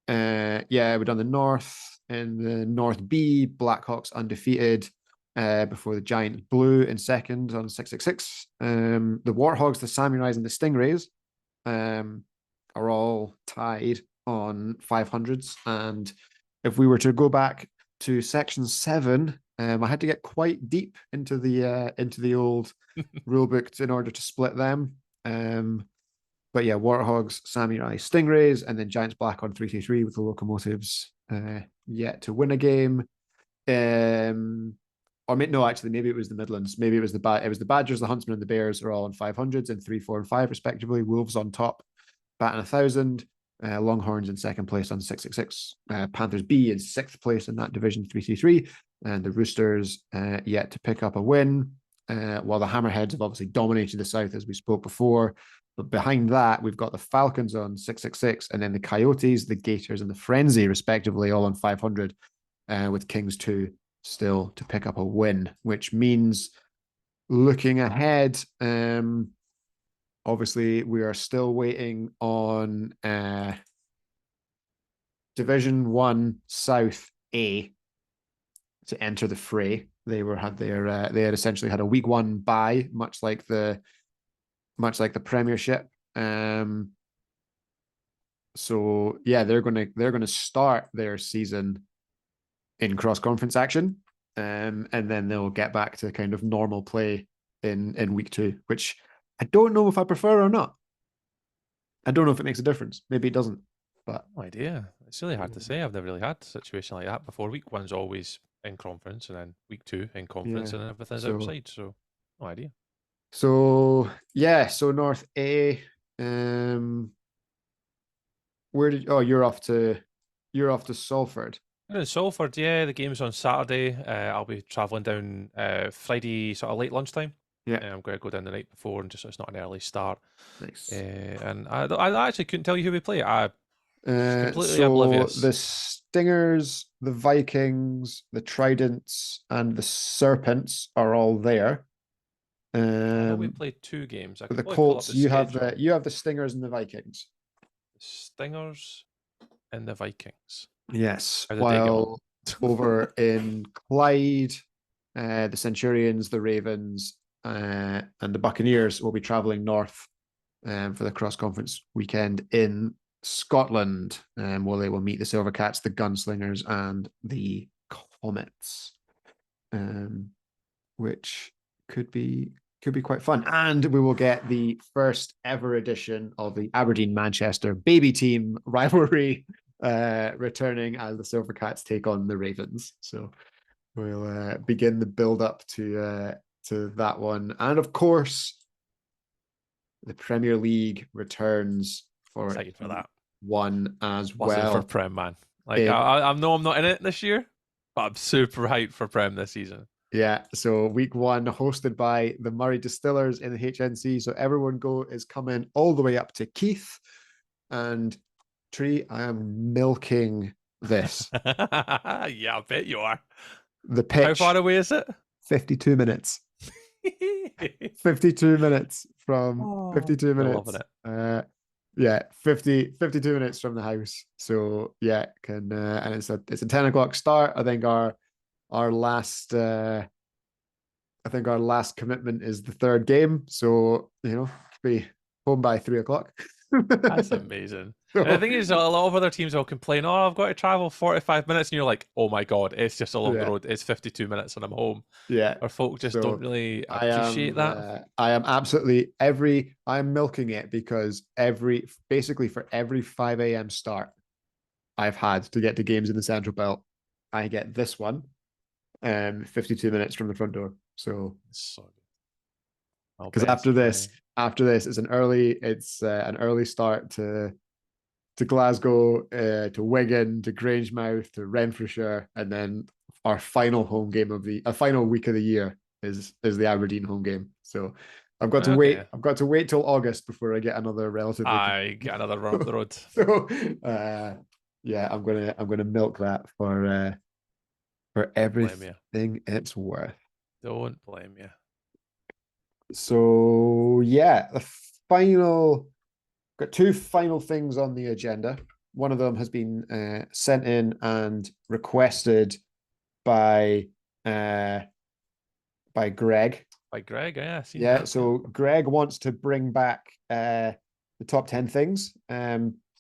S3: We've done the North. In the North B, Blackhawks undefeated before the Giants Blue in second on 666. The Warthogs, the Samurais, and the Stingrays are all tied on 500s. And if we were to go back to section 7, I had to get quite deep into the old rulebook in order to split them. But yeah, Warthogs, Samurai, Stingrays, and then Giants Black on 333 with the Locomotives yet to win a game. Maybe it was the Midlands. Maybe it was the Badgers, the Huntsmen, and the Bears are all on 500s in 3, 4, and 5 respectively. Wolves on top, batting 1,000. Longhorns in second place on 666. Panthers B in 6th place in that division, 333. And the Roosters yet to pick up a win. While the Hammerheads have obviously dominated the South, as we spoke before. But behind that, we've got the Falcons on 666, and then the Coyotes, the Gators, and the Frenzy, respectively, all on 500, with Kings 2 still to pick up a win, which means looking ahead, obviously, we are still waiting on Division 1 South A to enter the fray. They had essentially had a week 1 bye, much like the Premiership. So yeah, they're gonna start their season in cross conference action, and then they'll get back to kind of normal play in week 2, which I don't know if I prefer or not. I don't know if it makes a difference. Maybe it doesn't, but
S4: No idea. It's really hard to say. I've never really had a situation like that before. Week 1's always in conference, and then week 2 in conference,
S3: yeah.
S4: and everything's
S3: So
S4: outside. So no idea.
S3: so yeah. So North A. Where did you're off to Salford?
S4: In Salford, yeah, the game's on Saturday. I'll be travelling down Friday, sort of late lunchtime.
S3: Yeah,
S4: I'm going to go down the night before, and just so it's not an early start.
S3: nice.
S4: And I actually couldn't tell you who we play. I completely
S3: So the
S4: oblivious.
S3: Stingers, the Vikings, the Tridents, and the Serpents are all there.
S4: I know we
S3: Um,
S4: played 2 games. I
S3: for
S4: could
S3: the
S4: probably pull up
S3: Colts,
S4: the schedule.
S3: you have the Stingers and the Vikings.
S4: The Stingers and the Vikings.
S3: Yes.
S4: How did they get on?
S3: While over in Clyde, the Centurions, the Ravens, and the Buccaneers will be traveling north for the cross conference weekend in Scotland, where they will meet the Silvercats, the Gunslingers, and the Comets, which could be quite fun. And we will get the first ever edition of the Aberdeen Manchester baby team rivalry returning as the Silvercats take on the Ravens. So we'll begin the build up to that one, and of course the Premier League returns for
S4: Excited for that.
S3: one as
S4: Buzzing for
S3: well.
S4: Prem, man. Like
S3: In-
S4: I know I'm not in it this year, but I'm super hyped for Prem this season.
S3: Yeah, so week 1 hosted by the Murray Distillers in the HNC. So everyone is coming all the way up to Keith and Tree. I am milking this.
S4: Yeah, I bet you are.
S3: The pitch.
S4: How far away is it?
S3: 52 minutes. 52 minutes from 52 minutes.
S4: Loving it.
S3: Yeah, 52 minutes from the house. So yeah, and it's a 10 o'clock start. I think our last commitment is the 3rd game. So, be home by 3 o'clock.
S4: That's amazing. And the thing is, a lot of other teams will complain, "Oh, I've got to travel 45 minutes," and you're like, "Oh my god, it's just along the road. It's 52 minutes, and I'm home."
S3: Yeah,
S4: Or folk just don't really appreciate that.
S3: I am absolutely I'm milking it because basically for every 5 a.m. start I've had to get to games in the Central Belt, I get this one, 52 minutes from the front door. So because after this it's an early start to Glasgow, to Wigan, to Grangemouth, to Renfrewshire, and then our final home game of the final week of the year is the Aberdeen home game. So I've got to wait. I've got to wait till August before I get another relatively.
S4: I get another run up the road.
S3: So yeah, I'm gonna milk that for everything it's worth.
S4: Don't blame you.
S3: So yeah, got 2 final things on the agenda. One of them has been sent in and requested by Greg.
S4: By Greg, yeah.
S3: Yeah, so Greg wants to bring back the top 10 things,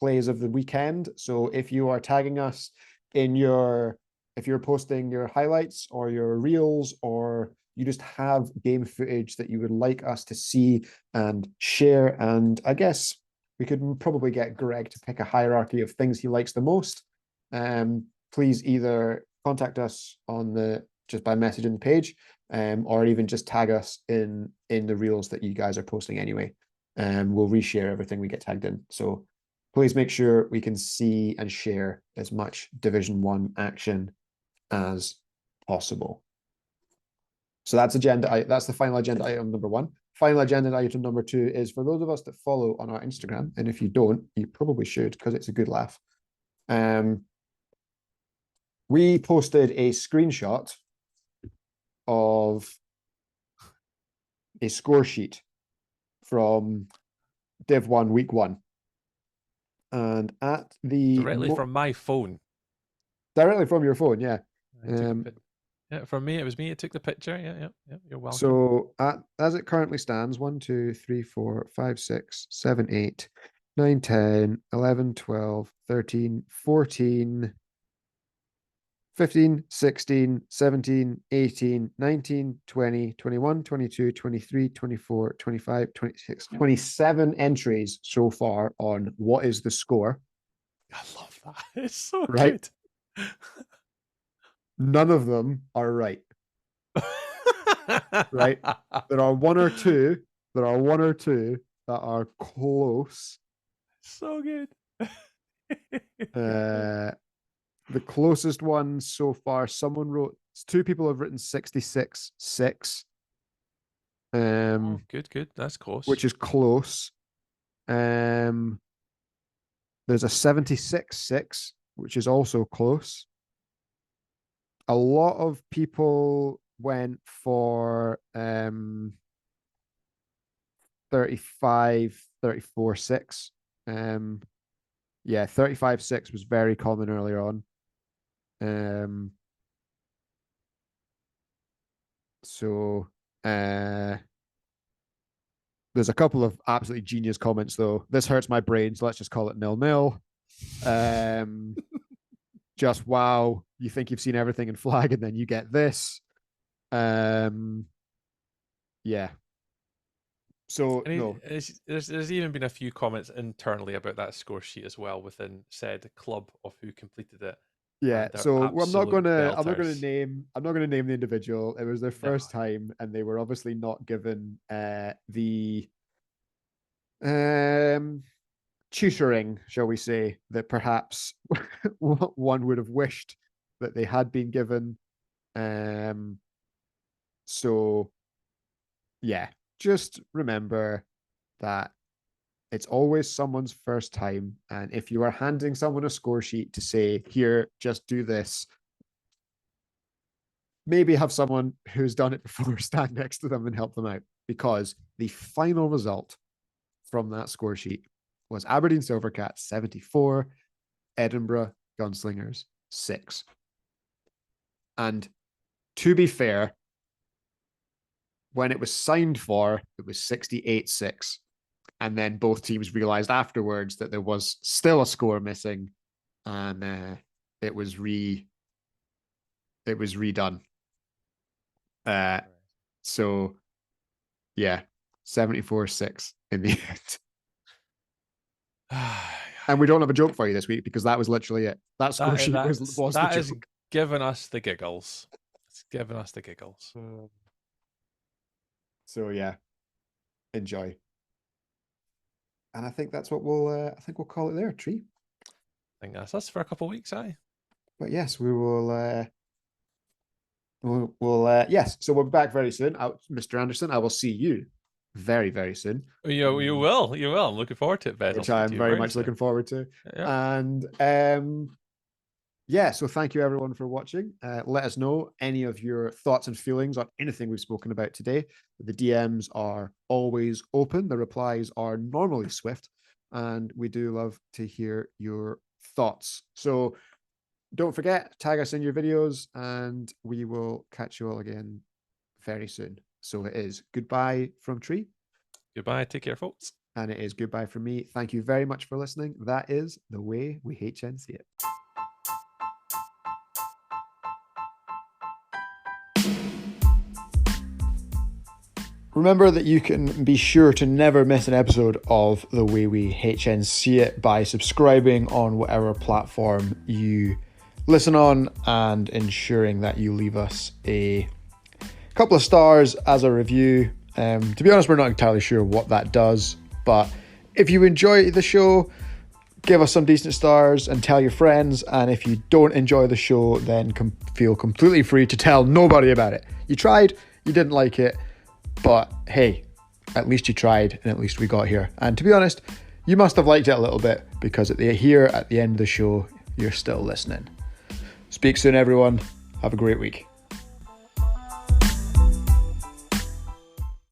S3: plays of the weekend. So if you are tagging us if you're posting your highlights or your reels, or you just have game footage that you would like us to see and share, and I guess we could probably get Greg to pick a hierarchy of things he likes the most. Please either contact us just by messaging the page, or even just tag us in the reels that you guys are posting anyway. We'll reshare everything we get tagged in. So please make sure we can see and share as much Division 1 action as possible. So that's the final agenda item number 1. Final agenda item number 2 is for those of us that follow on our Instagram, and if you don't, you probably should because it's a good laugh. We posted a screenshot of a score sheet from Div 1 week 1, and at the
S4: directly from my phone.
S3: Directly from your phone, yeah.
S4: Yeah, for me, it was me. It took the picture. Yeah. You're welcome.
S3: So as it currently stands, 1, 2, 3, 4, 5, 6, 7, 8, 9, 10, 11, 12, 13, 14, 15, 16, 17, 18, 19, 20, 21, 22, 23, 24, 25, 26, 27 entries so far on what is the score,
S4: I love that. It's so
S3: right?
S4: good.
S3: None of them are right, right? There are one or two that are close.
S4: So good.
S3: The closest one so far, someone wrote, two people have written 66, 6.
S4: Oh, good. That's close.
S3: Which is close. There's a 76, 6, which is also close. A lot of people went for 35, 34, 6. Yeah, 35, 6 was very common earlier on. So there's a couple of absolutely genius comments though. This hurts my brain, so let's just call it 0-0. Just wow, you think you've seen everything in Flag and then you get this. Yeah. So no.
S4: There's even been a few comments internally about that score sheet as well within said club of who completed it.
S3: Yeah, so I'm not gonna name the individual. It was their first time, and they were obviously not given the tutoring, shall we say, that perhaps one would have wished that they had been given. So yeah, just remember that it's always someone's first time. And if you are handing someone a score sheet to say, here, just do this, maybe have someone who's done it before stand next to them and help them out. Because the final result from that score sheet was Aberdeen Silvercats 74, Edinburgh Gunslingers 6. And to be fair, when it was signed for, it was 68-6. And then both teams realized afterwards that there was still a score missing, and it was redone. So yeah, 74-6 in the end. And we don't have a joke for you this week because that was literally it. That score sheet was the joke.
S4: Giving us the giggles. It's giving us the giggles.
S3: So yeah, enjoy. And I think that's what we'll call it there, Tree.
S4: I think that's us for a couple of weeks, aye.
S3: But yes, we will yes, so we'll be back very soon. Mr. Anderson, I will see you very, very soon.
S4: You will. I'm looking forward to it, Ben.
S3: Which I'm very much looking forward to.
S4: Yeah.
S3: And yeah, so thank you everyone for watching. Let us know any of your thoughts and feelings on anything we've spoken about today. The DMs are always open. The replies are normally swift. And we do love to hear your thoughts. So don't forget, tag us in your videos and we will catch you all again very soon. So it is goodbye from Tree.
S4: Goodbye. Take care, folks.
S3: And it is goodbye from me. Thank you very much for listening. That is the way we HNC it. Remember that you can be sure to never miss an episode of The Way We HNC It by subscribing on whatever platform you listen on and ensuring that you leave us a couple of stars as a review. To be honest, we're not entirely sure what that does, but if you enjoy the show, give us some decent stars and tell your friends. And if you don't enjoy the show, then feel completely free to tell nobody about it. You tried, you didn't like it, but hey, at least you tried and at least we got here. And to be honest, you must have liked it a little bit because at the end of the show, you're still listening. Speak soon, everyone. Have a great week.